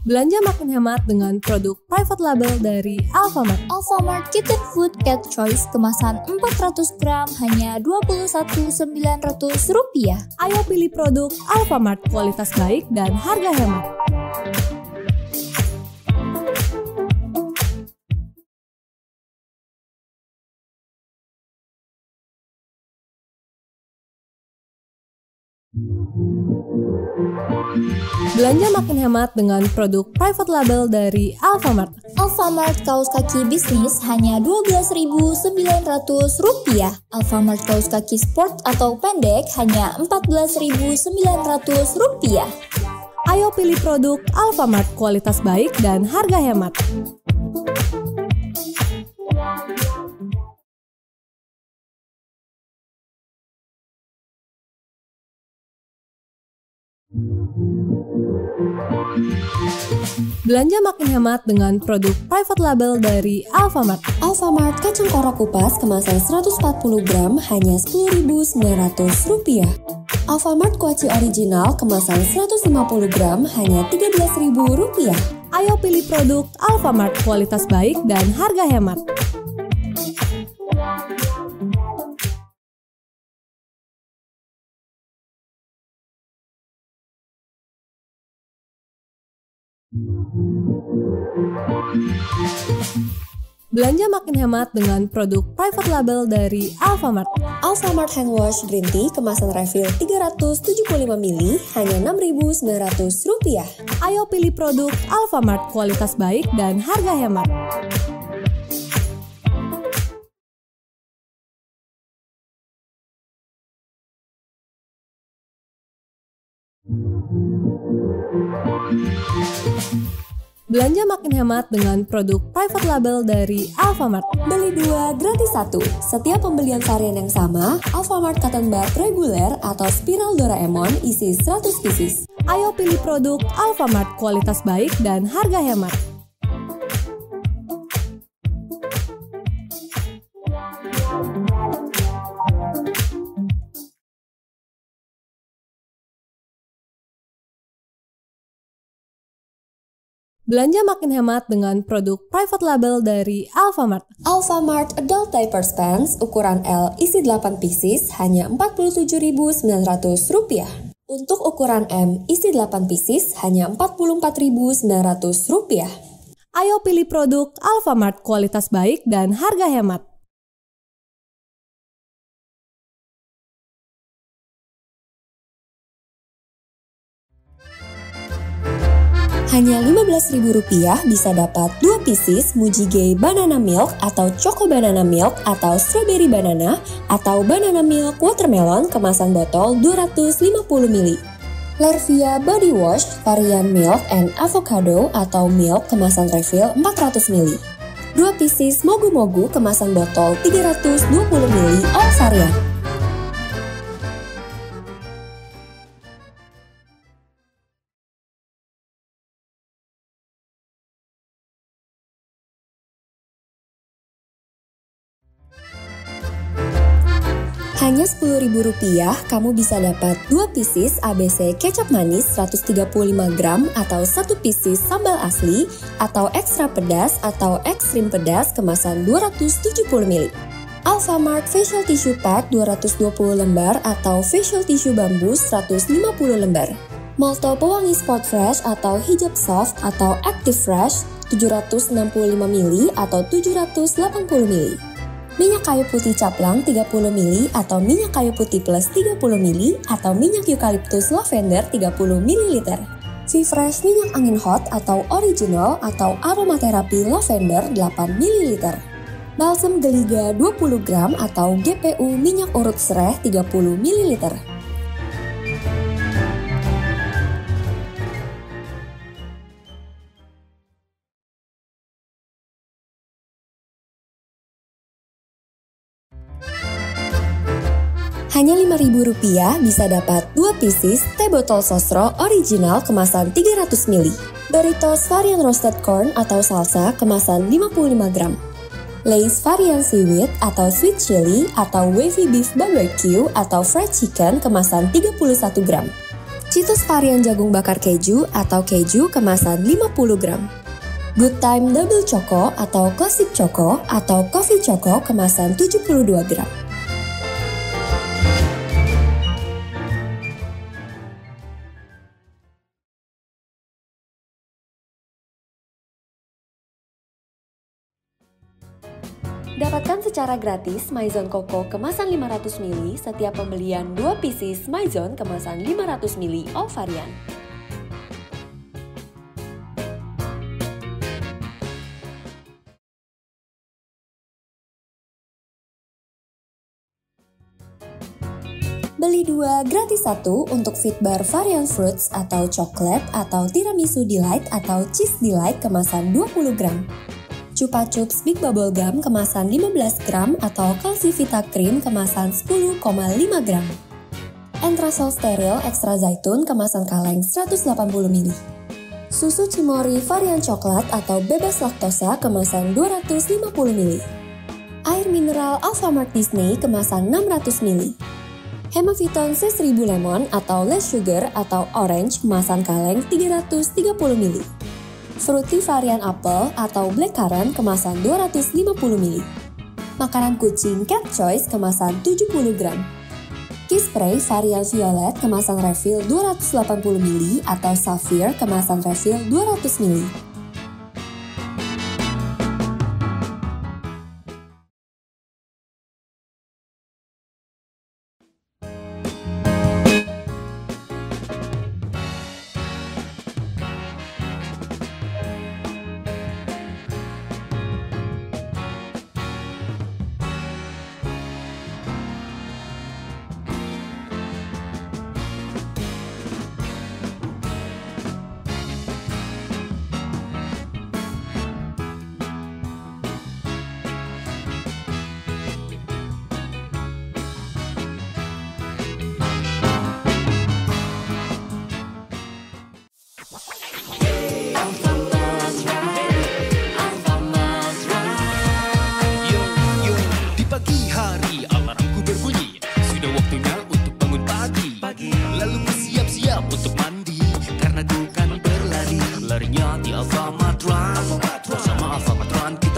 Belanja makin hemat dengan produk private label dari Alfamart. Alfamart Kitten Food Cat Choice kemasan 400 gram hanya Rp21.900. Ayo pilih produk Alfamart, kualitas baik dan harga hemat. Belanja makin hemat dengan produk private label dari Alfamart. Alfamart kaos kaki bisnis hanya Rp12.900. Alfamart kaos kaki sport atau pendek hanya Rp14.900. Ayo pilih produk Alfamart, kualitas baik dan harga hemat. Belanja makin hemat dengan produk private label dari Alfamart. Alfamart kacang korok kupas kemasan 140 gram hanya Rp10.900. Alfamart kuaci original kemasan 150 gram hanya Rp13.000. Ayo pilih produk Alfamart, kualitas baik dan harga hemat. Belanja makin hemat dengan produk private label dari Alfamart. Alfamart Hand Wash Green Tea kemasan refill 375 ml hanya Rp6.900. Ayo pilih produk Alfamart, kualitas baik dan harga hemat. Belanja makin hemat dengan produk private label dari Alfamart. Beli 2 gratis 1. Setiap pembelian varian yang sama, Alfamart Cotton Bud reguler atau Spiral Doraemon isi 100 pieces. Ayo pilih produk Alfamart, kualitas baik dan harga hemat. Belanja makin hemat dengan produk private label dari Alfamart. Alfamart Adult Diapers Pants ukuran L isi 8 pieces hanya Rp47.900. Untuk ukuran M isi 8 pieces hanya Rp44.900. Ayo pilih produk Alfamart, kualitas baik dan harga hemat. Hanya Rp15.000 bisa dapat 2 pieces Mujige Banana Milk atau Choco Banana Milk atau Strawberry Banana atau Banana Milk Watermelon kemasan botol 250 ml. Lervia Body Wash varian Milk and Avocado atau Milk kemasan refill 400 ml. 2 pieces Mogu Mogu kemasan botol 320 ml all varian. Hanya Rp10.000 kamu bisa dapat 2 pieces ABC kecap manis 135 gram atau 1 pieces sambal asli atau ekstra pedas atau ekstrim pedas kemasan 270 ml. Alfamart Facial Tissue Pack 220 lembar atau Facial Tissue Bambu 150 lembar. Molto Pewangi Sport Fresh atau Hijab Soft atau Active Fresh 765 ml atau 780 ml. Minyak kayu putih caplang 30 ml atau minyak kayu putih plus 30 ml atau minyak eukaliptus lavender 30 ml. V-Fresh minyak angin hot atau original atau aromaterapi lavender 8 ml. Balsam Geliga 20 gram atau GPU minyak urut sereh 30 ml. Hanya Rp5.000 bisa dapat 2 pieces teh botol sosro original kemasan 300 ml. Doritos varian roasted corn atau salsa kemasan 55 gram. Lay's varian seaweed atau sweet chili atau wavy beef barbecue atau fried chicken kemasan 31 gram. Cheetos varian jagung bakar keju atau keju kemasan 50 gram. Good Time Double Choco atau Classic Choco atau Coffee Choco kemasan 72 gram. Dapatkan secara gratis Maison Coco kemasan 500 ml setiap pembelian 2 pieces Maison kemasan 500 ml all varian. Beli 2 gratis 1 untuk Fitbar varian fruits atau coklat atau tiramisu delight atau cheese delight kemasan 20 gram. Chupa Chups Big Bubble Gum kemasan 15 gram atau Calcivita Cream kemasan 10,5 gram. Entrasol steril ekstra zaitun kemasan kaleng 180 ml. Susu Cimory varian coklat atau bebas laktosa kemasan 250 ml. Air mineral Alfamart Disney kemasan 600 ml. Hemaviton C1000 Lemon atau less sugar atau orange kemasan kaleng 330 ml. Fruity varian apel atau blackcurrant kemasan 250 ml. Makanan kucing Cat Choice kemasan 70 gram. Kiss Spray varian violet kemasan refill 280 ml atau Sapphire kemasan refill 200 ml.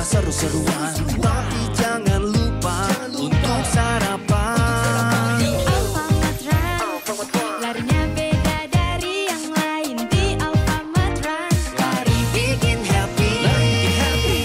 seru-seruan. Tapi jangan lupa untuk sarapan. Alfamart Run, larinya beda dari yang lain di Alfamart Run. Lari bikin happy,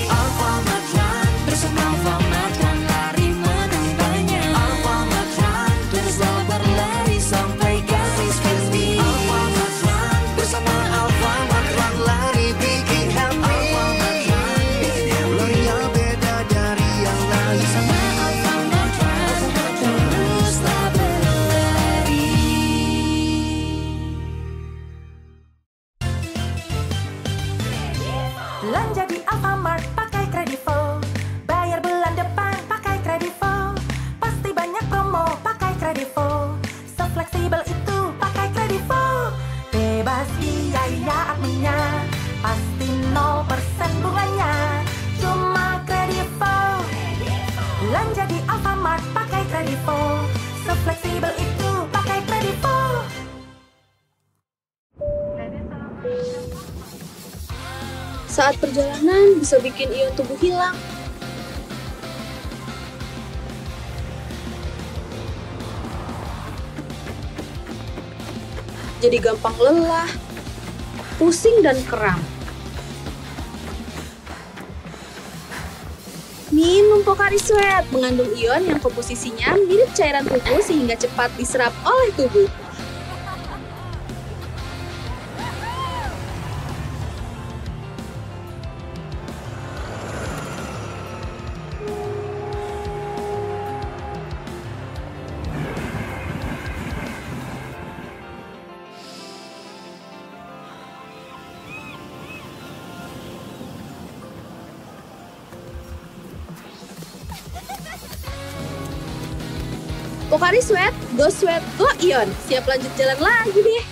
Alfamart Run. Bersama Alfamart Run, lari menang banyak. Alfamart Run, teruslah berlari sampai garis finish. Alfamart Run, bersama Alfamart Run, lari bikin happy. Alfamart Run, larinya beda dari yang lain. Sama Alfamart Run, teruslah berlari. Belanja di Alfamart pakai Kredivo. Bayar bulan depan pakai Kredivo. Pasti banyak promo pakai Kredivo. Sefleksibel itu pakai Kredivo. Bebas biaya adminnya. Pasti 0% bunganya. Cuma Kredivo. Belanja di Alfamart pakai Kredivo. Saat perjalanan bisa bikin ion tubuh hilang. Jadi gampang lelah, pusing dan kram. Minum Pocari Sweat mengandung ion yang komposisinya mirip cairan tubuh sehingga cepat diserap oleh tubuh. Pocari Sweat, Go Sweat, Go Ion. Siap lanjut jalan lagi deh.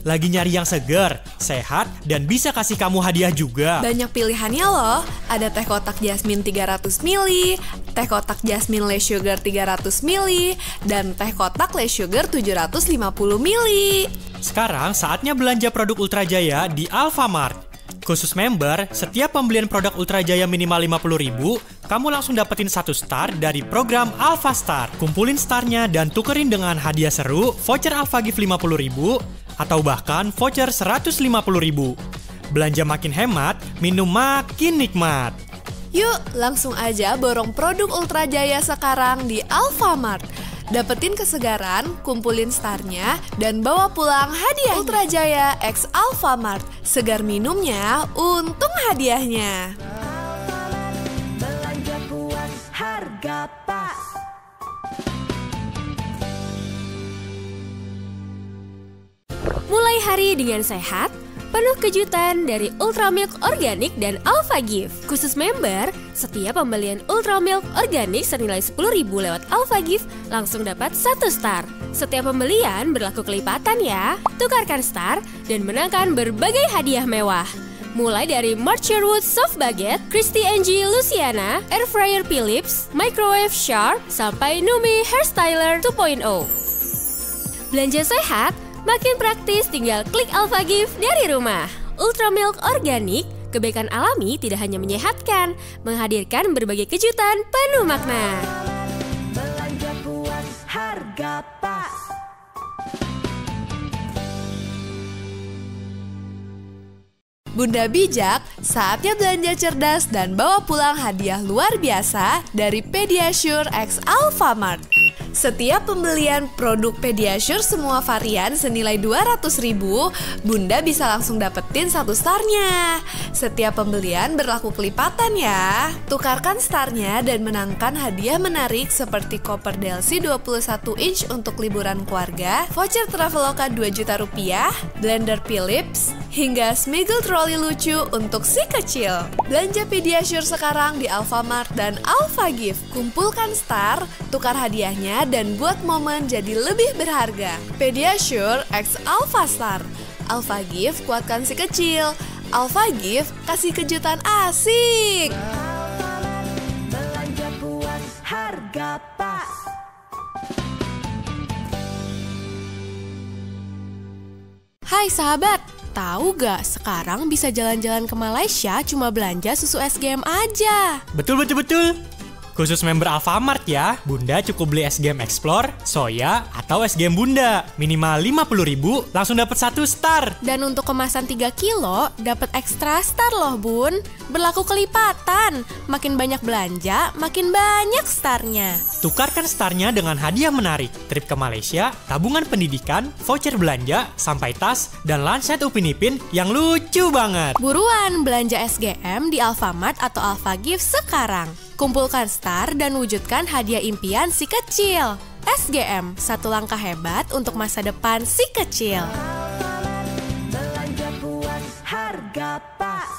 Lagi nyari yang seger, sehat, dan bisa kasih kamu hadiah juga. Banyak pilihannya loh. Ada teh kotak jasmine 300 ml, teh kotak jasmine less sugar 300 ml, dan teh kotak less sugar 750 ml. Sekarang saatnya belanja produk Ultra Jaya di Alfamart. Khusus member, setiap pembelian produk Ultra Jaya minimal 50.000, kamu langsung dapetin 1 star dari program Alpha Star. Kumpulin starnya dan tukerin dengan hadiah seru, voucher Alpha Gift 50.000, atau bahkan voucher 150.000. Belanja makin hemat, minum makin nikmat. Yuk, langsung aja borong produk Ultra Jaya sekarang di Alfamart. Dapetin kesegaran, kumpulin starnya, dan bawa pulang hadiah Ultra Jaya X Alfamart. Segar minumnya, untung hadiahnya. Belanja puas harga pas. Mulai hari dengan sehat, penuh kejutan dari Ultramilk Organik dan Alpha Gift. Khusus member, setiap pembelian Ultramilk Organik senilai 10.000 lewat Alpha Gift langsung dapat 1 star. Setiap pembelian berlaku kelipatan ya. Tukarkan star dan menangkan berbagai hadiah mewah. Mulai dari Mark Sherwood Soft Baguette, Christy Angie Luciana, Air Fryer Philips, Microwave Sharp, sampai Numi Hairstyler 2.0. Belanja sehat, makin praktis tinggal klik Alpha Gift dari rumah. Ultramilk Organik, kebaikan alami tidak hanya menyehatkan, menghadirkan berbagai kejutan penuh makna. Belanja puas harga pas. Bunda bijak, saatnya belanja cerdas dan bawa pulang hadiah luar biasa dari Pediasure X Alfamart. Setiap pembelian produk Pediasure semua varian senilai 200.000, Bunda bisa langsung dapetin 1 starnya. Setiap pembelian berlaku kelipatan ya. Tukarkan starnya dan menangkan hadiah menarik seperti koper DLC 21 inch untuk liburan keluarga, voucher Traveloka 2 juta rupiah, blender Philips, hingga Smiggle trolley lucu untuk si kecil. Belanja Pediasure sekarang di Alfamart dan Alpha Gift. Kumpulkan star, tukar hadiahnya, dan buat momen jadi lebih berharga. Pediasure X Alpha Star. Alpha Gift kuatkan si kecil. Alpha Gift kasih kejutan asik. Belanja puas harga pas. Hai sahabat, tahu gak sekarang bisa jalan-jalan ke Malaysia cuma belanja susu SGM aja? Betul. Khusus member Alfamart ya, Bunda cukup beli SGM Explore, Soya, atau SGM Bunda. Minimal 50.000, langsung dapat 1 star. Dan untuk kemasan 3 kilo, dapat ekstra star loh bun. Berlaku kelipatan, makin banyak belanja, makin banyak starnya. Tukarkan starnya dengan hadiah menarik. Trip ke Malaysia, tabungan pendidikan, voucher belanja, sampai tas, dan Lancet Upin Ipin yang lucu banget. Buruan belanja SGM di Alfamart atau Alpha Gift sekarang. Kumpulkan star dan wujudkan hadiah impian si kecil. SGM, 1 langkah hebat untuk masa depan si kecil. Belanja puas harga pas.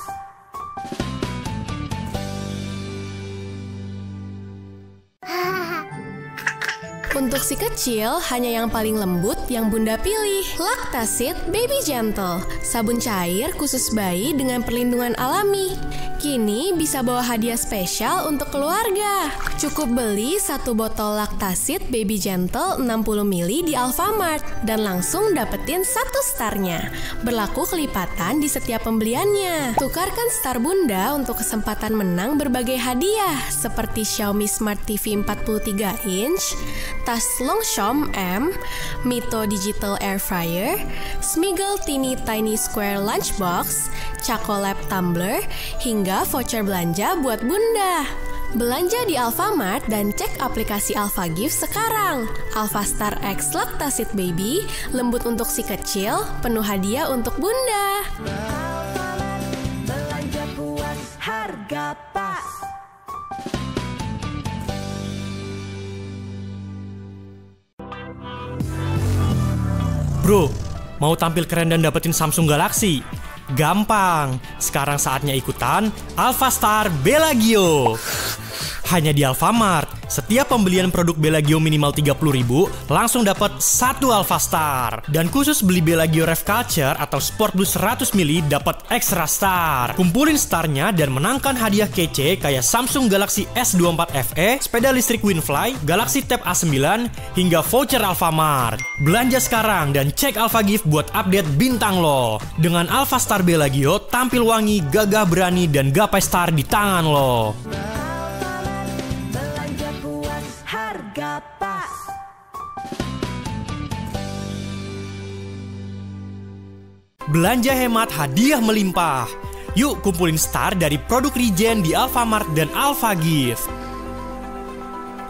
Untuk si kecil, hanya yang paling lembut yang Bunda pilih. Lactasit Baby Gentle, sabun cair khusus bayi dengan perlindungan alami. Kini bisa bawa hadiah spesial untuk keluarga. Cukup beli 1 botol Lactasit Baby Gentle 60 ml di Alfamart dan langsung dapetin 1 starnya. Berlaku kelipatan di setiap pembeliannya. Tukarkan star Bunda untuk kesempatan menang berbagai hadiah seperti Xiaomi Smart TV 43 inch, tas Longchamp M, Mito Digital Air Fryer, Smiggle Teeny Tiny Square Lunchbox, Chocolate Tumbler, hingga voucher belanja buat Bunda. Belanja di Alfamart dan cek aplikasi AlphaGift sekarang. Alphastar X Lactasit Baby, lembut untuk si kecil, penuh hadiah untuk Bunda. Belanja puas, harga pas. Bro, mau tampil keren dan dapetin Samsung Galaxy? Gampang, sekarang saatnya ikutan Alphastar Bellagio. Hanya di Alfamart, setiap pembelian produk Bellagio minimal 30.000 langsung dapat 1 Alphastar. Dan khusus beli Bellagio Rev Culture atau Sport Blue 100 ml dapat extra star. Kumpulin starnya dan menangkan hadiah kece kayak Samsung Galaxy S24 FE, sepeda listrik Winfly, Galaxy Tab A9, hingga voucher Alfamart. Belanja sekarang dan cek AlphaGift buat update bintang lo. Dengan Alphastar Bellagio, tampil wangi, gagah berani, dan gapai star di tangan lo. Harga pas. Belanja hemat, hadiah melimpah. Yuk kumpulin star dari produk Regen di Alfamart dan AlphaGift.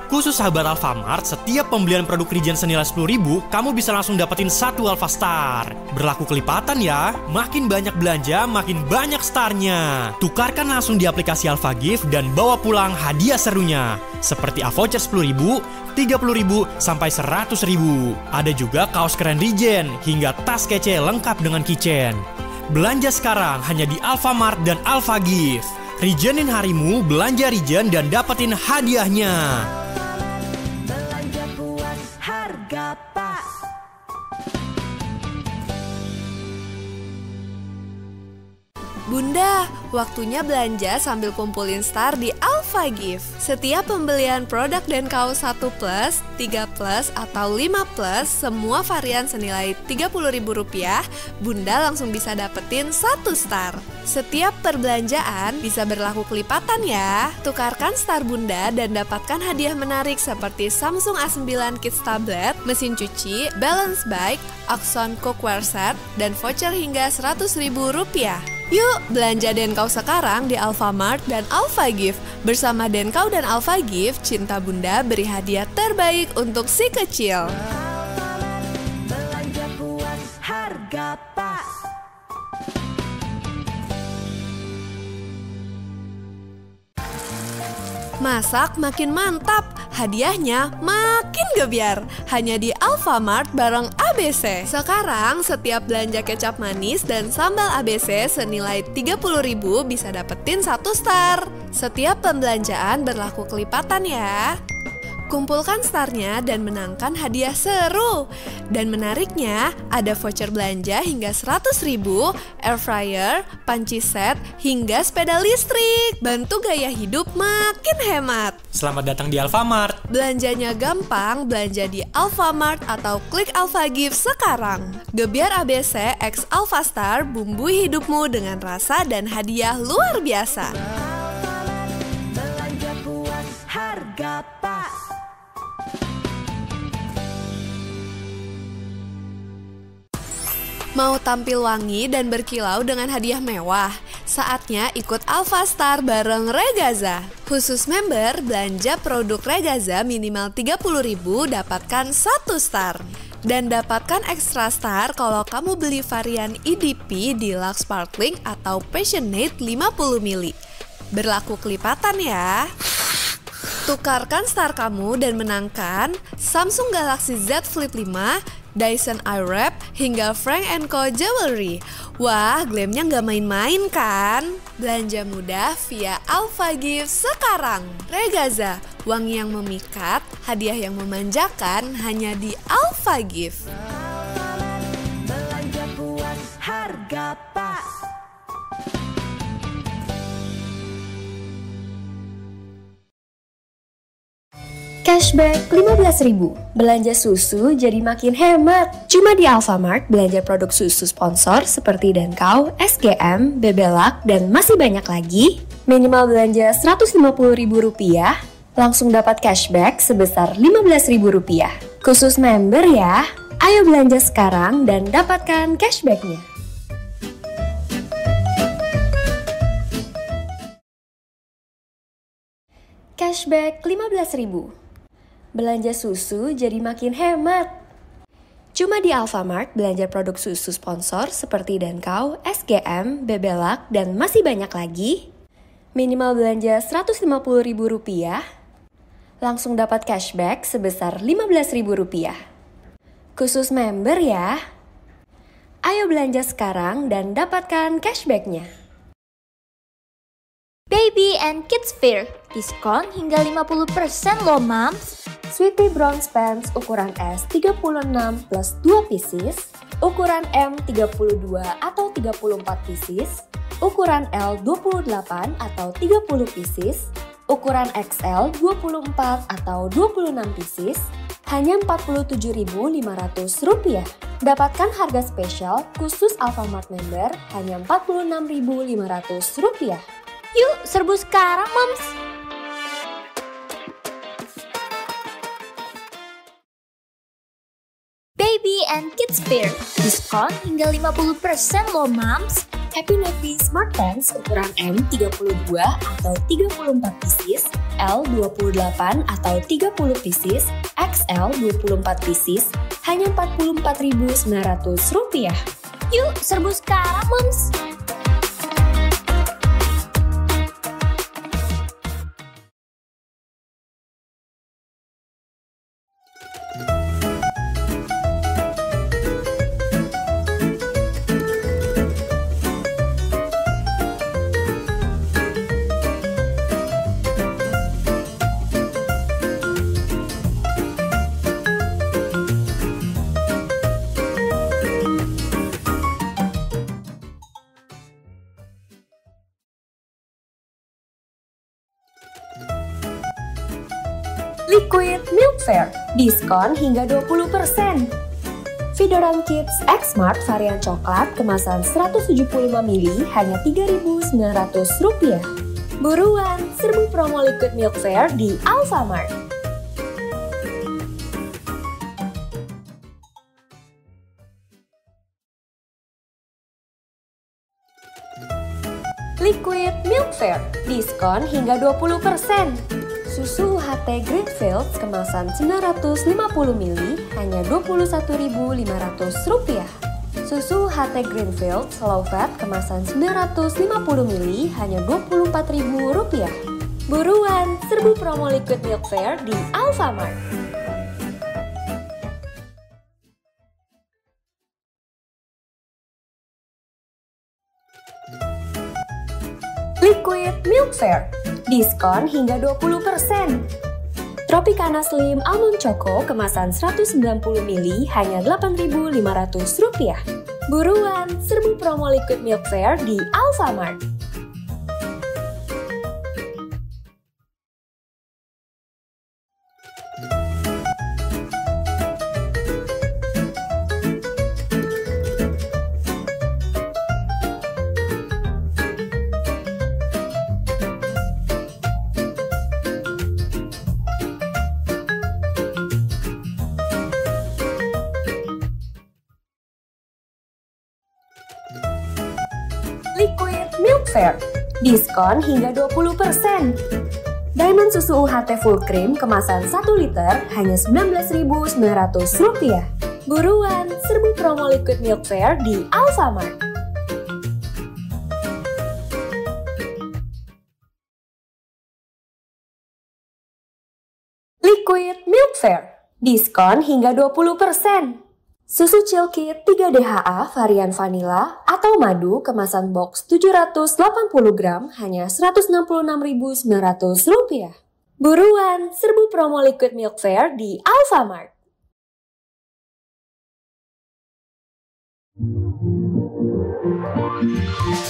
Khusus sahabat Alfamart, setiap pembelian produk Regen senilai 10.000, kamu bisa langsung dapetin 1 Alphastar. Berlaku kelipatan ya, makin banyak belanja, makin banyak starnya. Tukarkan langsung di aplikasi AlphaGift dan bawa pulang hadiah serunya. Seperti voucher 10.000, 30.000, sampai 100.000. Ada juga kaos keren Regen, hingga tas kece lengkap dengan keychain. Belanja sekarang hanya di Alfamart dan AlphaGift. Regenin harimu, belanja Regen dan dapetin hadiahnya. Belanja puas, harga pas. Bunda, waktunya belanja sambil kumpulin star di AlphaGift. Setiap pembelian produk dan kaos 1 plus, 3 plus, atau 5 plus, semua varian senilai Rp30.000, Bunda langsung bisa dapetin 1 star. Setiap perbelanjaan bisa berlaku kelipatan ya. Tukarkan star Bunda dan dapatkan hadiah menarik seperti Samsung A9 Kids Tablet, mesin cuci, balance bike, Axon cookware set, dan voucher hingga Rp100.000. Yuk, belanja Denkau sekarang di Alfamart dan AlphaGift. Bersama Denkau dan AlphaGift, cinta Bunda beri hadiah terbaik untuk si kecil. Belanja puas, harga pas. Masak makin mantap, hadiahnya makin gebiar. Hanya di Alfamart bareng ABC. Sekarang setiap belanja kecap manis dan sambal ABC senilai Rp30.000 bisa dapetin 1 star. Setiap pembelanjaan berlaku kelipatan ya. Kumpulkan starnya dan menangkan hadiah seru. Dan menariknya, ada voucher belanja hingga 100.000, air fryer, panci set, hingga sepeda listrik. Bantu gaya hidup makin hemat. Selamat datang di Alfamart. Belanjanya gampang, belanja di Alfamart atau klik AlphaGift sekarang. Gebiar ABC X Alphastar, bumbui hidupmu dengan rasa dan hadiah luar biasa. Belanja puas, harga pas. Mau tampil wangi dan berkilau dengan hadiah mewah? Saatnya ikut Alphastar bareng Regaza. Khusus member, belanja produk Regaza minimal Rp30.000 dapatkan 1 star. Dan dapatkan extra star kalau kamu beli varian EDP Deluxe Sparkling atau Passionate 50 ml. Berlaku kelipatan ya. Tukarkan star kamu dan menangkan Samsung Galaxy Z Flip 5, Dyson Airwrap, hingga Frank & Co Jewelry. Wah, glamnya nggak main-main kan? Belanja mudah via Alpha Gift sekarang. Regaza, wangi yang memikat, hadiah yang memanjakan hanya di Alpha Gift. Belanja puas, harga pas. Cashback 15.000. Belanja susu jadi makin hemat. Cuma di Alfamart belanja produk susu sponsor seperti Dankau, SGM, Bebelak, dan masih banyak lagi. Minimal belanja Rp150.000, langsung dapat cashback sebesar Rp15.000. Khusus member ya. Ayo belanja sekarang dan dapatkan cashbacknya. Cashback 15.000. Belanja susu jadi makin hemat. Cuma di Alfamart belanja produk susu sponsor seperti Dankau, SGM, Bebelak, dan masih banyak lagi. Minimal belanja Rp150.000, langsung dapat cashback sebesar Rp15.000. Khusus member ya. Ayo belanja sekarang dan dapatkan cashbacknya. Baby and Kids Fair, diskon hingga 50% loh mams. Sweetie Bronze Pants ukuran S 36 plus 2 pieces, ukuran M 32 atau 34 pieces, ukuran L 28 atau 30 pieces, ukuran XL 24 atau 26 pieces, hanya Rp47.500. Dapatkan harga spesial khusus Alfamart member hanya Rp46.500. Yuk serbu sekarang mams. Baby and Kids Fair, diskon hingga 50% loh mams. Happy Navy Smart Pants ukuran M 32 atau 34 pieces, L 28 atau 30 pieces, XL 24 pieces, hanya Rp44.900. Yuk serbu sekarang mams. Liquid Milk Fair, diskon hingga 20%. Fedoran Kids X Smart varian coklat kemasan 175 ml hanya Rp3.900. Buruan, serbu promo Liquid Milk Fair di Alfamart. Liquid Milk Fair, diskon hingga 20%. Susu UHT Greenfields kemasan 950 ml hanya Rp21.500. Susu UHT Greenfields Low Fat kemasan 950 ml hanya Rp24.000. Buruan, serbu promo Liquid Milk Fair di Alfamart. Liquid Milk Fair, diskon hingga 20%. Tropicana Slim Almond Choco kemasan 190 ml hanya Rp8.500. Buruan, serbu promo Liquid Milk Fair di Alfamart. Liquid Milk Fair, diskon hingga 20%. Diamond susu UHT full cream kemasan 1 liter hanya Rp19.900. Buruan, serbu promo Liquid Milk Fair di Alfamart. Liquid Milk Fair, diskon hingga 20%. Susu Chilkit 3DHA varian vanila atau madu kemasan box 780 gram hanya Rp166.900. Buruan, serbu promo Liquid Milk Fair di Alfamart.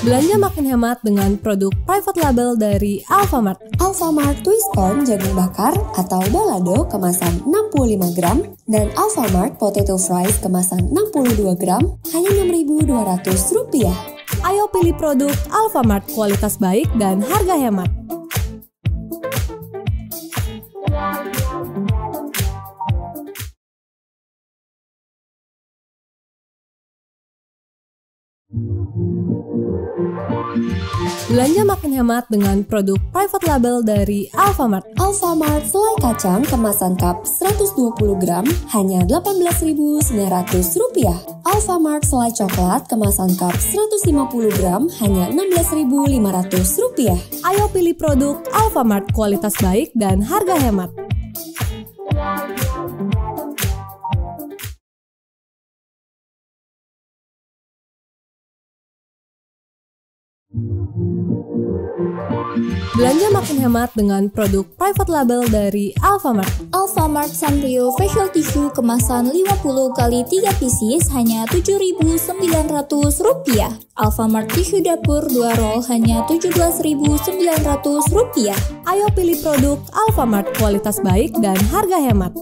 Belanja makin hemat dengan produk private label dari Alfamart. Alfamart Twist Corn jagung bakar atau balado kemasan 65 gram dan Alfamart Potato Fries kemasan 62 gram hanya Rp6.200. Ayo pilih produk Alfamart kualitas baik dan harga hemat. Belanja makin hemat dengan produk private label dari Alfamart. Alfamart selai kacang kemasan cup 120 gram hanya Rp18.900. Alfamart selai coklat kemasan cup 150 gram hanya Rp16.500. Ayo pilih produk Alfamart kualitas baik dan harga hemat. Belanja makin hemat dengan produk private label dari Alfamart. Alfamart Sanrio Facial Tissue kemasan 50 x 3 pieces hanya Rp7.900. Alfamart Tisu Dapur 2 roll hanya Rp17.900. Ayo pilih produk Alfamart kualitas baik dan harga hemat.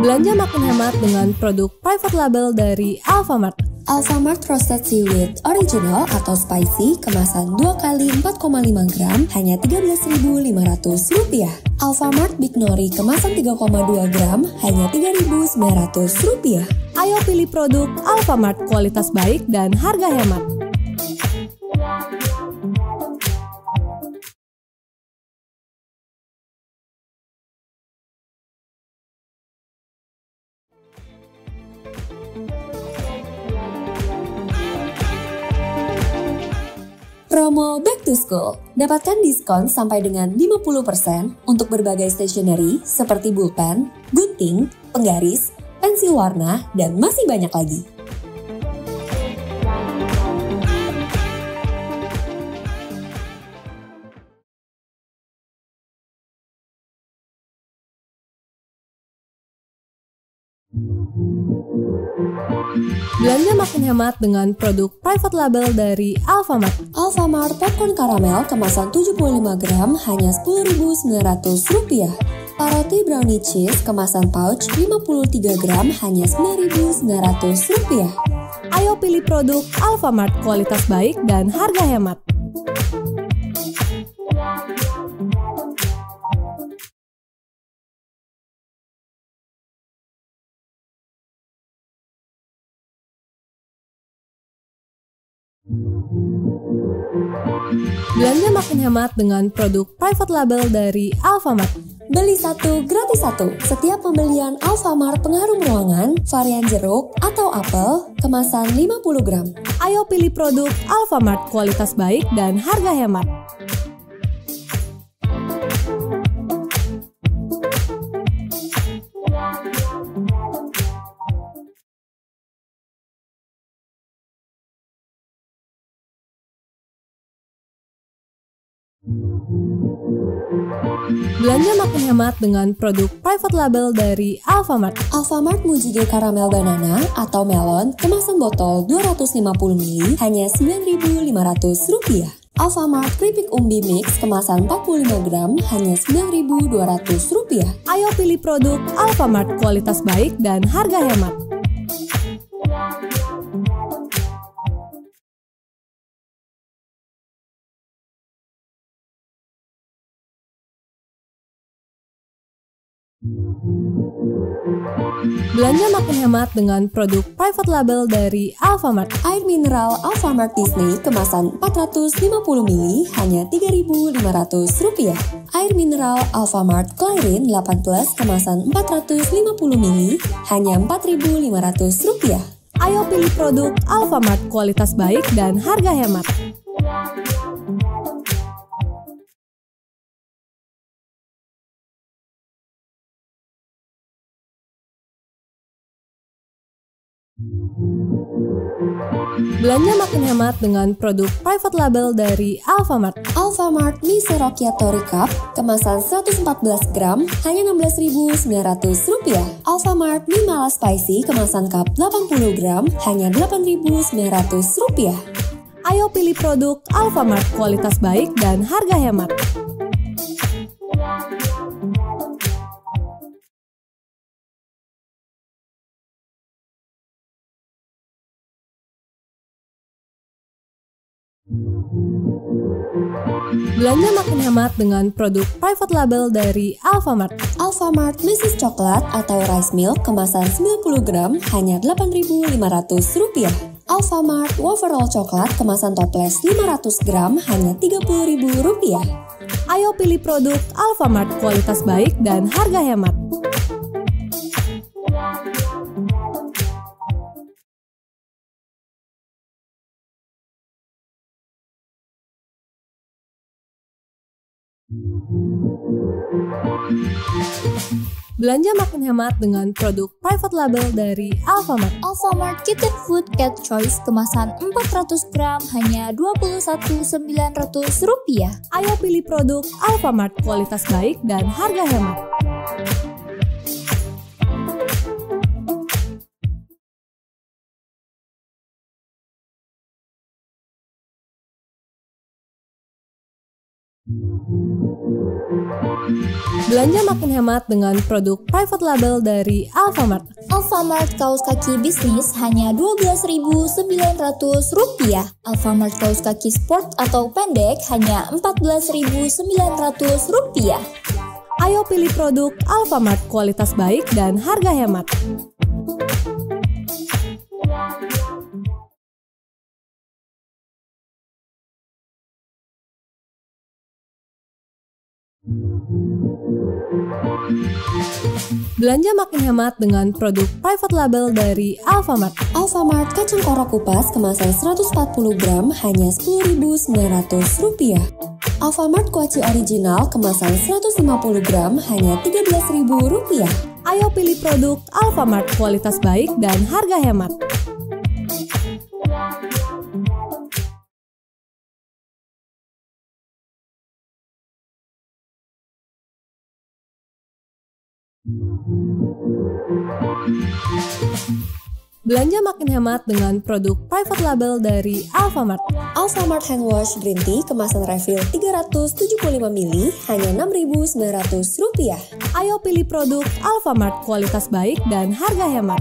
Belanja makin hemat dengan produk private label dari Alfamart. Alfamart Roasted Seaweed Original atau Spicy kemasan 2 x 4,5 gram hanya Rp13.500. Alfamart Big Nori kemasan 3,2 gram hanya Rp3.900. Ayo pilih produk Alfamart kualitas baik dan harga hemat. Promo Back to School. Dapatkan diskon sampai dengan 50% untuk berbagai stationery seperti pulpen, gunting, penggaris, pensil warna, dan masih banyak lagi. Belanja makin hemat dengan produk private label dari Alfamart. Alfamart Popcorn Caramel kemasan 75 gram hanya Rp10.900. Paroti Brownie Cheese kemasan pouch 53 gram hanya Rp9.900. Ayo pilih produk Alfamart kualitas baik dan harga hemat. Belanja makin hemat dengan produk private label dari Alfamart. Beli satu gratis satu. Setiap pembelian Alfamart pengharum ruangan, varian jeruk atau apel, kemasan 50 gram. Ayo pilih produk Alfamart kualitas baik dan harga hemat. Belanja makin hemat dengan produk private label dari Alfamart. Alfamart Mujige Caramel Banana atau Melon kemasan botol 250 ml hanya Rp9.500. Alfamart Keripik Umbi Mix kemasan 45 gram hanya Rp9.200. Ayo pilih produk Alfamart kualitas baik dan harga hemat. Belanja makin hemat dengan produk private label dari Alfamart. Air mineral Alfamart Disney kemasan 450 ml hanya Rp3.500. Air mineral Alfamart Chlorine 8 Plus kemasan 450 ml hanya Rp4.500. Ayo pilih produk Alfamart, kualitas baik dan harga hemat. Belanja makin hemat dengan produk private label dari Alfamart. Alfamart Mi Rocchiatori Cup kemasan 114 gram hanya Rp16.900. Alfamart Mi Mala Spicy kemasan cup 80 gram hanya Rp8.900. Ayo pilih produk Alfamart, kualitas baik dan harga hemat. Belanja makin hemat dengan produk private label dari Alfamart. Alfamart Mrs. Coklat atau Rice Milk kemasan 90 gram hanya Rp8.500. Alfamart Waffle Coklat kemasan toples 500 gram hanya Rp30.000. Ayo pilih produk Alfamart, kualitas baik dan harga hemat. Belanja makin hemat dengan produk private label dari Alfamart. Alfamart Kitten Food Cat Choice kemasan 400 gram hanya Rp21.900. Ayo pilih produk Alfamart, kualitas baik dan harga hemat. Belanja makin hemat dengan produk private label dari Alfamart. Alfamart kaos kaki bisnis hanya Rp12.900. Alfamart kaos kaki sport atau pendek hanya Rp14.900. Ayo pilih produk Alfamart, kualitas baik dan harga hemat. Belanja makin hemat dengan produk private label dari Alfamart. Alfamart kacang korok kupas kemasan 140 gram hanya Rp10.900. Alfamart kuaci original kemasan 150 gram hanya Rp13.000. Ayo pilih produk Alfamart, kualitas baik dan harga hemat. Belanja makin hemat dengan produk private label dari Alfamart. Alfamart Hand Wash Green Tea kemasan refill 375 ml hanya Rp6.900. Ayo pilih produk Alfamart, kualitas baik dan harga hemat.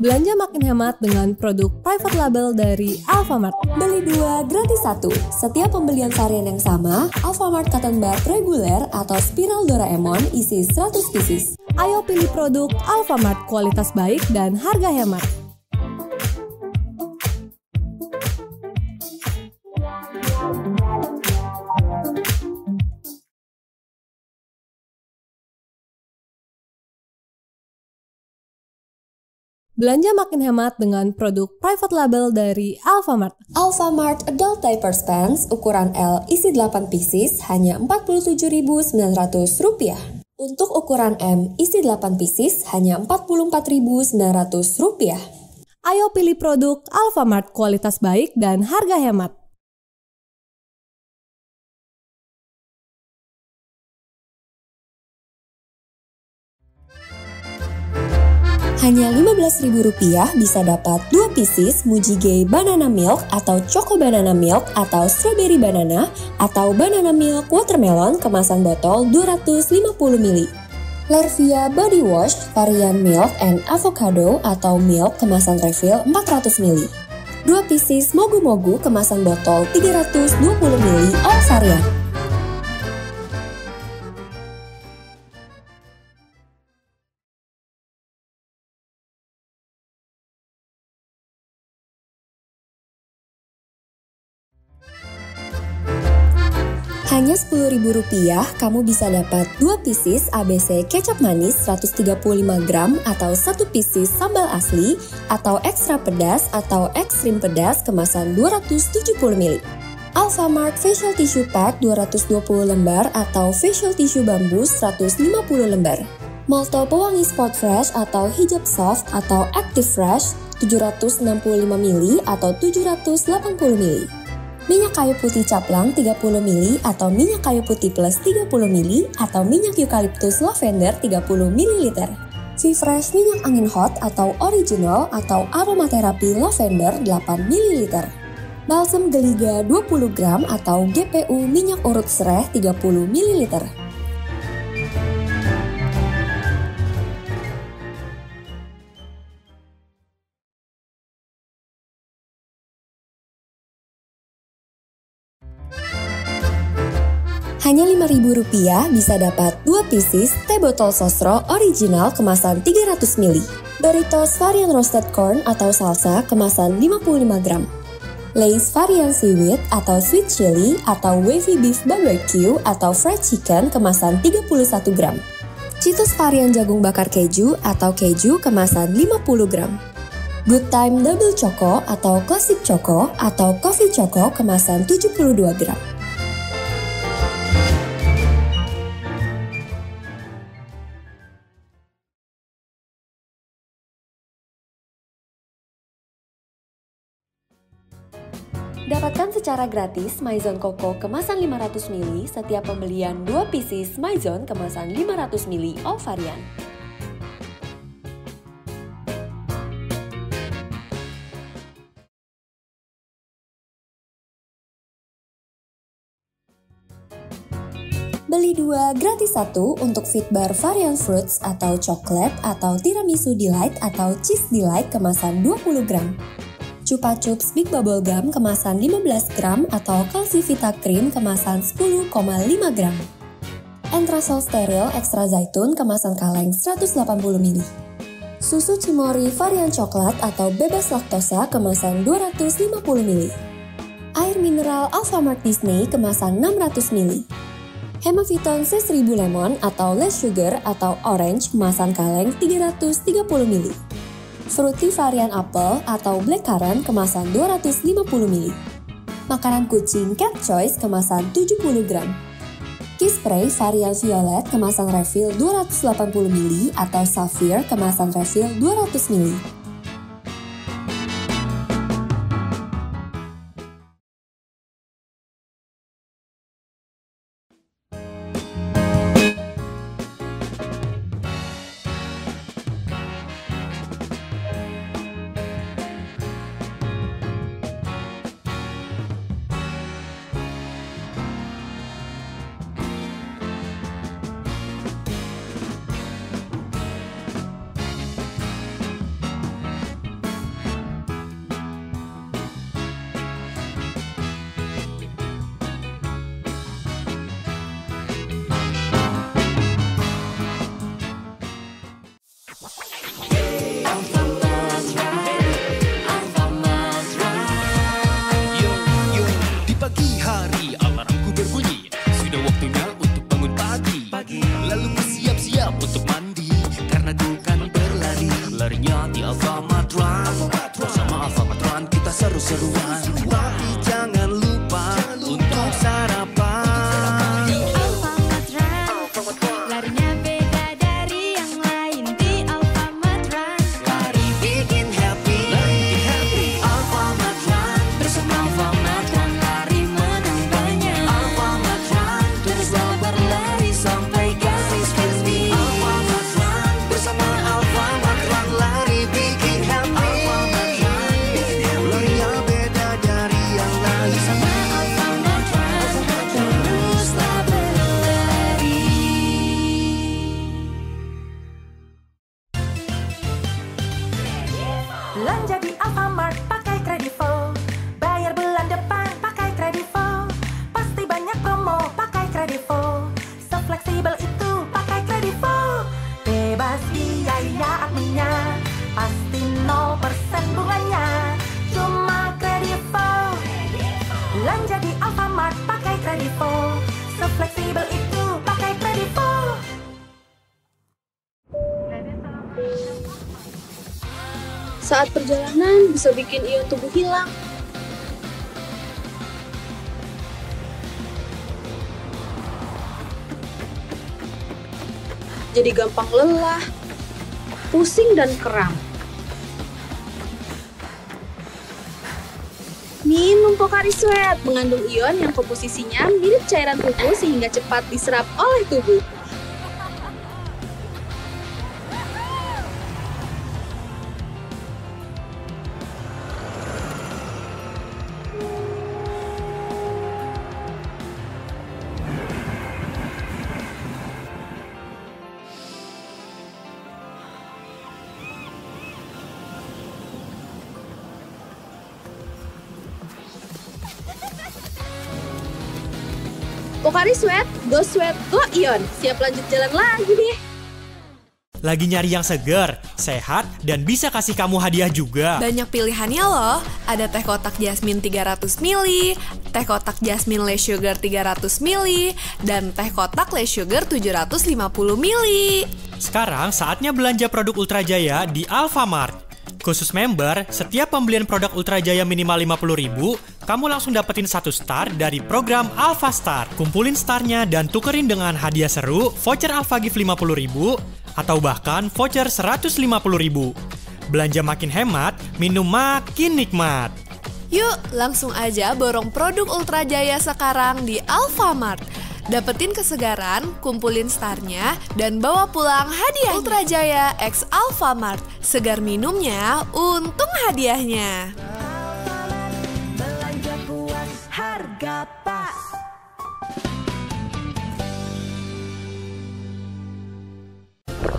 Belanja makin hemat dengan produk private label dari Alfamart. Beli 2 gratis 1. Setiap pembelian varian yang sama, Alfamart Cotton Bud reguler atau Spiral Doraemon isi 100 pieces. Ayo pilih produk Alfamart, kualitas baik dan harga hemat. Belanja makin hemat dengan produk private label dari Alfamart. Alfamart Adult Diapers Pants ukuran L isi 8 pieces hanya Rp47.900. Untuk ukuran M isi 8 pieces hanya Rp44.900. Ayo pilih produk Alfamart, kualitas baik dan harga hemat. Hanya Rp15.000 bisa dapat 2 pieces Mujige Banana Milk atau Choco Banana Milk atau Strawberry Banana atau Banana Milk Watermelon kemasan botol 250 ml. Lervia Body Wash varian Milk and Avocado atau Milk kemasan refill 400 ml. 2 pieces Mogu Mogu kemasan botol 320 ml all varian. Hanya Rp10.000 kamu bisa dapat 2 pieces ABC kecap manis 135 gram atau 1 pieces sambal asli atau ekstra pedas atau ekstrim pedas kemasan 270 ml. Alfamart Facial Tissue Pack 220 lembar atau Facial Tissue Bambus 150 lembar. Molto Pewangi Sport Fresh atau Hijab Soft atau Active Fresh 765 ml atau 780 ml. Minyak kayu putih caplang 30 ml atau minyak kayu putih plus 30 ml atau minyak eukaliptus lavender 30 ml. V-Fresh minyak angin hot atau original atau aromaterapi lavender 8 ml. Balsam Geliga 20 gram atau GPU minyak urut sereh 30 ml. Hanya Rp5.000 bisa dapat 2 pieces teh botol sosro original kemasan 300 ml. Doritos varian roasted corn atau salsa kemasan 55 gram. Lay's varian seaweed atau sweet chili atau wavy beef barbecue atau fried chicken kemasan 31 gram. Cheetos varian jagung bakar keju atau keju kemasan 50 gram. Good Time Double Choco atau Classic Choco atau Coffee Choco kemasan 72 gram. Dapatkan secara gratis Maison Coco kemasan 500 ml setiap pembelian 2 pieces Maison kemasan 500 ml all varian. Beli 2 gratis 1 untuk Fitbar varian fruits atau coklat atau tiramisu delight atau cheese delight kemasan 20 gram. Chupa Chups Big Bubble Gum kemasan 15 gram atau Calcivita Cream kemasan 10,5 gram. Entrasol Steril Extra Zaitun kemasan kaleng 180 ml. Susu Cimory varian coklat atau bebas laktosa kemasan 250 ml. Air mineral Alfamart Disney kemasan 600 ml. Hemaviton C1000 Lemon atau less sugar atau orange kemasan kaleng 330 ml. Fruity varian apel atau blackcurrant kemasan 250 ml. Makanan kucing Cat Choice kemasan 70 gram. Kiss Spray varian violet kemasan refill 280 ml atau Sapphire kemasan refill 200 ml. seru-seruan. Tapi jangan lupa untuk sarapan. Di Alfamart Run, larinya beda dari yang lain. Di Alfamart Run, Lari bikin happy, Alfamart Run. Bersama Alfamart Run, lari menang banyak. Alfamart Run, teruslah berlari sampai garis finish. Alfamart Run, bersama Alfamart Run, lari bikin happy. Alfamart Run, larinya beda dari yang lain. Bersama Alfamart Run, teruslah berlari. Belanja di Alfamart pakai Kredivo. Bayar bulan depan pakai Kredivo. Pasti banyak promo pakai Kredivo. Sefleksibel itu pakai Kredivo. Bebas biaya adminnya. Pasti 0% bunganya. Cuma Kredivo. Belanja di Alfamart pakai Kredivo. Sefleksibel itu pakai Kredivo. Saat perjalanan bisa bikin ion tubuh hilang. Jadi gampang lelah, pusing dan kram. Minum Pocari Sweat mengandung ion yang komposisinya mirip cairan tubuh sehingga cepat diserap oleh tubuh. Pocari Sweat, go ion. Siap lanjut jalan lagi deh. Lagi nyari yang seger, sehat, dan bisa kasih kamu hadiah juga. Banyak pilihannya loh. Ada teh kotak jasmine 300 ml, teh kotak jasmine less sugar 300 ml, dan teh kotak less sugar 750 ml. Sekarang saatnya belanja produk Ultra Jaya di Alfamart. Khusus member, setiap pembelian produk Ultra Jaya minimal 50.000, kamu langsung dapetin 1 star dari program Alpha Star. Kumpulin starnya dan tukerin dengan hadiah seru, voucher Alpha Gift 50.000, atau bahkan voucher 150.000. Belanja makin hemat, minum makin nikmat. Yuk, langsung aja borong produk Ultra Jaya sekarang di Alfamart. Dapetin kesegaran, kumpulin starnya, dan bawa pulang hadiah Ultra Jaya X Alfamart. Segar minumnya, untung hadiahnya. Belanja puas, harga pas.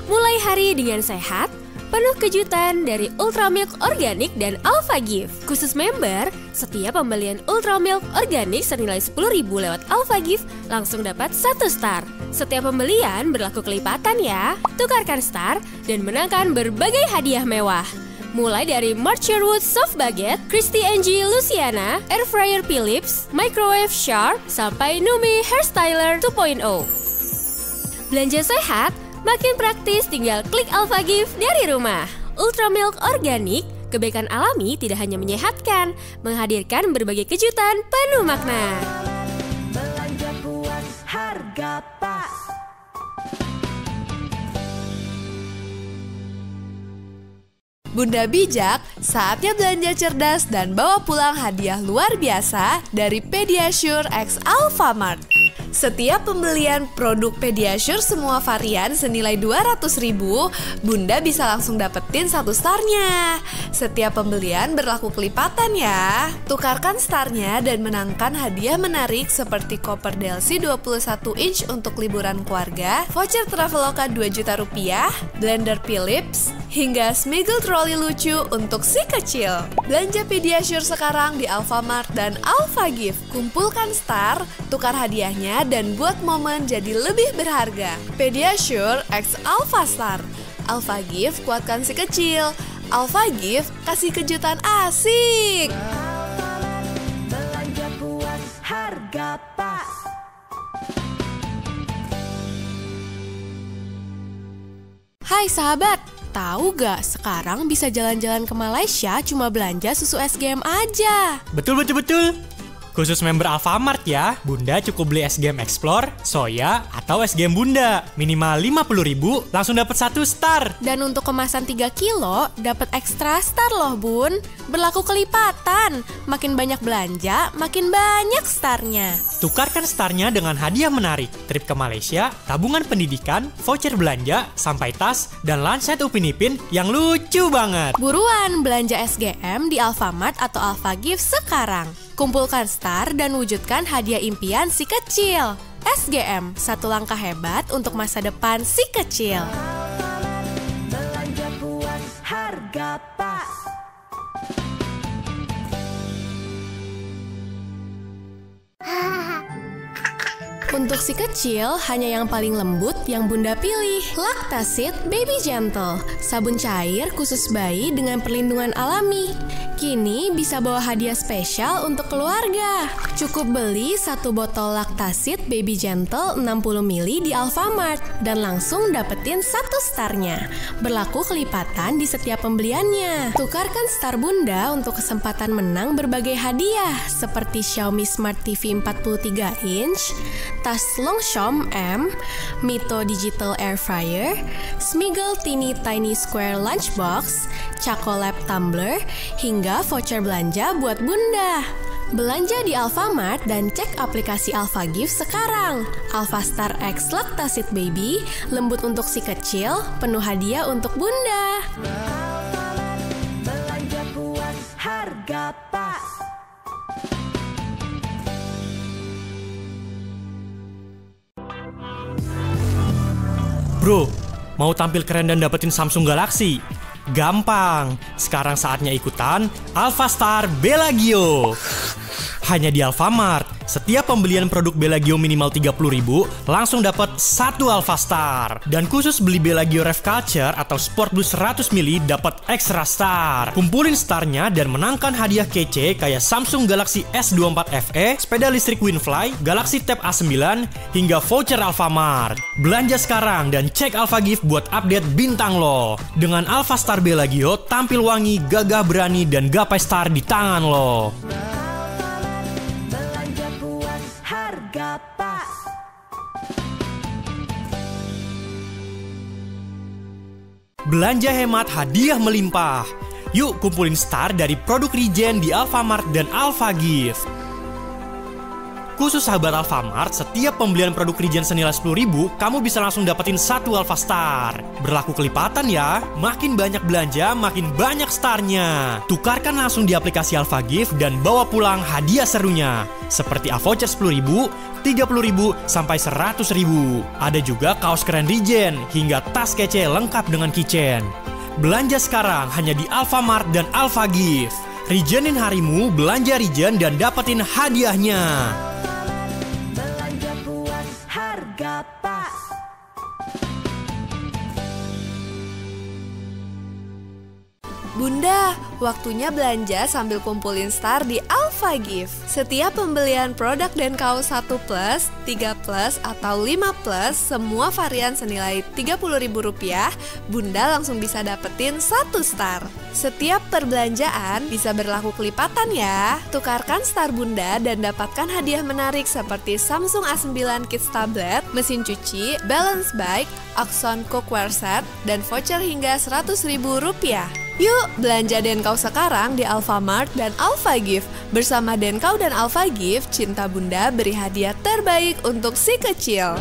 Mulai hari dengan sehat, penuh kejutan dari Ultramilk Organik dan Alpha Gift. Khusus member, setiap pembelian Ultramilk Organik senilai 10.000 lewat Alpha Gift langsung dapat 1 star. Setiap pembelian berlaku kelipatan ya. Tukarkan star dan menangkan berbagai hadiah mewah. Mulai dari Mark Sherwood Soft Baguette, Christy Angie Luciana, Air Fryer Philips, Microwave Sharp, sampai Numi Hairstyler 2.0. Belanja sehat, makin praktis tinggal klik Alpha Gift dari rumah. Ultramilk Organik, kebaikan alami tidak hanya menyehatkan, menghadirkan berbagai kejutan penuh makna. Belanja puas, harga pas. Bunda bijak, saatnya belanja cerdas dan bawa pulang hadiah luar biasa dari Pediasure X Alfamart. Setiap pembelian produk Pediasure semua varian senilai 200.000, Bunda bisa langsung dapetin 1 starnya. Setiap pembelian berlaku kelipatan ya. Tukarkan starnya dan menangkan hadiah menarik seperti koper Delsi 21 inch untuk liburan keluarga, voucher Traveloka 2 juta rupiah, blender Philips, hingga Smiggle trolley lucu untuk si kecil. Belanja Pediasure sekarang di Alfamart dan Alpha Gift. Kumpulkan star, tukar hadiahnya, dan buat momen jadi lebih berharga. Pediasure X Alpha Star. Alpha Gift kuatkan si kecil. Alpha Gift kasih kejutan asik. Belanja puas, harga pas. Hai sahabat, tahu gak sekarang bisa jalan-jalan ke Malaysia cuma belanja susu SGM aja? Betul. Khusus member Alfamart ya, Bunda cukup beli SGM Explore, Soya, atau SGM Bunda. Minimal 50.000 langsung dapat 1 star. Dan untuk kemasan 3 kilo dapat ekstra star loh bun. Berlaku kelipatan, makin banyak belanja, makin banyak starnya. Tukarkan starnya dengan hadiah menarik, trip ke Malaysia, tabungan pendidikan, voucher belanja, sampai tas, dan lunch set Upin Ipin yang lucu banget. Buruan belanja SGM di Alfamart atau Alpha Gift sekarang. Kumpulkan star dan wujudkan hadiah impian si kecil. SGM, 1 langkah hebat untuk masa depan si kecil. Belanja puas, harga pas. Untuk si kecil, hanya yang paling lembut yang Bunda pilih. Lactasit Baby Gentle, sabun cair khusus bayi dengan perlindungan alami. Kini bisa bawa hadiah spesial untuk keluarga. Cukup beli 1 botol Lactasit Baby Gentle 60 ml di Alfamart dan langsung dapetin 1 starnya. Berlaku kelipatan di setiap pembeliannya. Tukarkan star Bunda untuk kesempatan menang berbagai hadiah seperti Xiaomi Smart TV 43 inch, tas Longchamp M, Mito Digital Air Fryer, Smiggle Teeny Tiny Square Lunchbox, Chacolab Tumbler, hingga voucher belanja buat Bunda. Belanja di Alfamart dan cek aplikasi AlphaGift sekarang. Alphastar X Lactasit Baby, lembut untuk si kecil, penuh hadiah untuk Bunda. Belanja puas harga pas. Bro, mau tampil keren dan dapetin Samsung Galaxy? Gampang, sekarang saatnya ikutan Alphastar Bellagio. Hanya di Alfamart, setiap pembelian produk Bellagio minimal 30.000 langsung dapat 1 Alphastar. Dan khusus beli Bellagio Rev Culture atau Sport Blue 100 ml dapat extra star. Kumpulin starnya dan menangkan hadiah kece kayak Samsung Galaxy S24 FE, sepeda listrik Winfly, Galaxy Tab A9, hingga voucher Alfamart. Belanja sekarang dan cek AlphaGift buat update bintang lo. Dengan Alphastar Bellagio, tampil wangi, gagah berani, dan gapai star di tangan lo. Harga pas. Belanja hemat, hadiah melimpah. Yuk kumpulin star dari produk Regen di Alfamart dan AlphaGift. Khusus sahabat Alfamart, setiap pembelian produk Regen senilai 10.000, kamu bisa langsung dapetin 1 Alphastar. Berlaku kelipatan ya, makin banyak belanja, makin banyak starnya. Tukarkan langsung di aplikasi AlphaGift dan bawa pulang hadiah serunya. Seperti voucher 10.000, 30.000, sampai 100.000. Ada juga kaos keren Regen, hingga tas kece lengkap dengan keychain. Belanja sekarang hanya di Alfamart dan AlphaGift. Regenin harimu, belanja Regen dan dapetin hadiahnya. Belanja puas harga pas. Bunda, waktunya belanja sambil kumpulin star di AlphaGift. Setiap pembelian produk dan kaos 1 plus, 3 plus, atau 5 plus, semua varian senilai Rp30.000, Bunda langsung bisa dapetin 1 star. Setiap perbelanjaan bisa berlaku kelipatan ya. Tukarkan star Bunda dan dapatkan hadiah menarik seperti Samsung A9 Kids Tablet, mesin cuci, balance bike, Axon cookware set, dan voucher hingga Rp100.000. Yuk, belanja Denkau sekarang di Alfamart dan AlphaGift. Bersama Denkau dan AlphaGift, cinta Bunda beri hadiah terbaik untuk si kecil.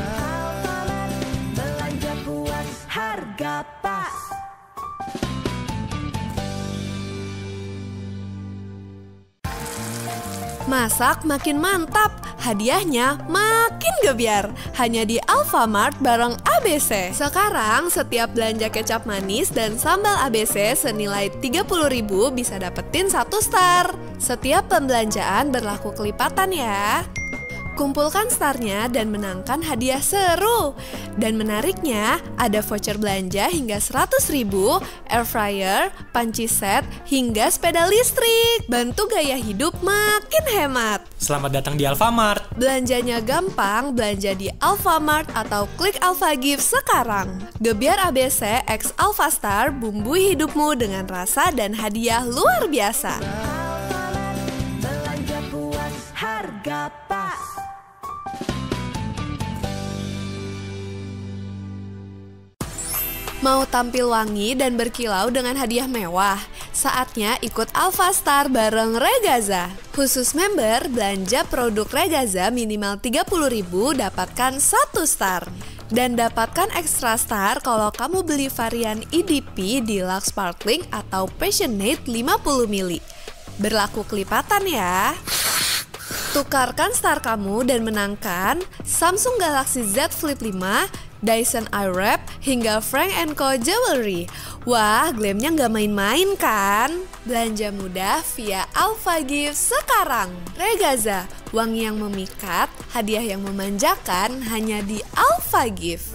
Belanja puas harga pas. Masak makin mantap, hadiahnya makin gebiar. Hanya di Alfamart bareng ABC. Sekarang setiap belanja kecap manis dan sambal ABC senilai Rp30.000 bisa dapetin 1 star. Setiap pembelanjaan berlaku kelipatan ya. Kumpulkan starnya dan menangkan hadiah seru. Dan menariknya, ada voucher belanja hingga 100.000, air fryer, panci set, hingga sepeda listrik. Bantu gaya hidup makin hemat. Selamat datang di Alfamart. Belanjanya gampang, belanja di Alfamart atau klik AlphaGift sekarang. Gebiar ABC X Alphastar, bumbui hidupmu dengan rasa dan hadiah luar biasa. Belanja puas harga pas. Mau tampil wangi dan berkilau dengan hadiah mewah? Saatnya ikut Alphastar bareng Regaza. Khusus member, belanja produk Regaza minimal Rp30.000 dapatkan 1 star. Dan dapatkan extra star kalau kamu beli varian EDP Deluxe Sparkling atau Passionate 50 ml. Berlaku kelipatan ya. Tukarkan star kamu dan menangkan Samsung Galaxy Z Flip 5, Dyson Airwrap, hingga Frank & Co Jewelry. Wah, glamnya nggak main-main kan? Belanja mudah via AlphaGift sekarang. Regaza, wangi yang memikat, Hadiah yang memanjakan hanya di Alpha Gift.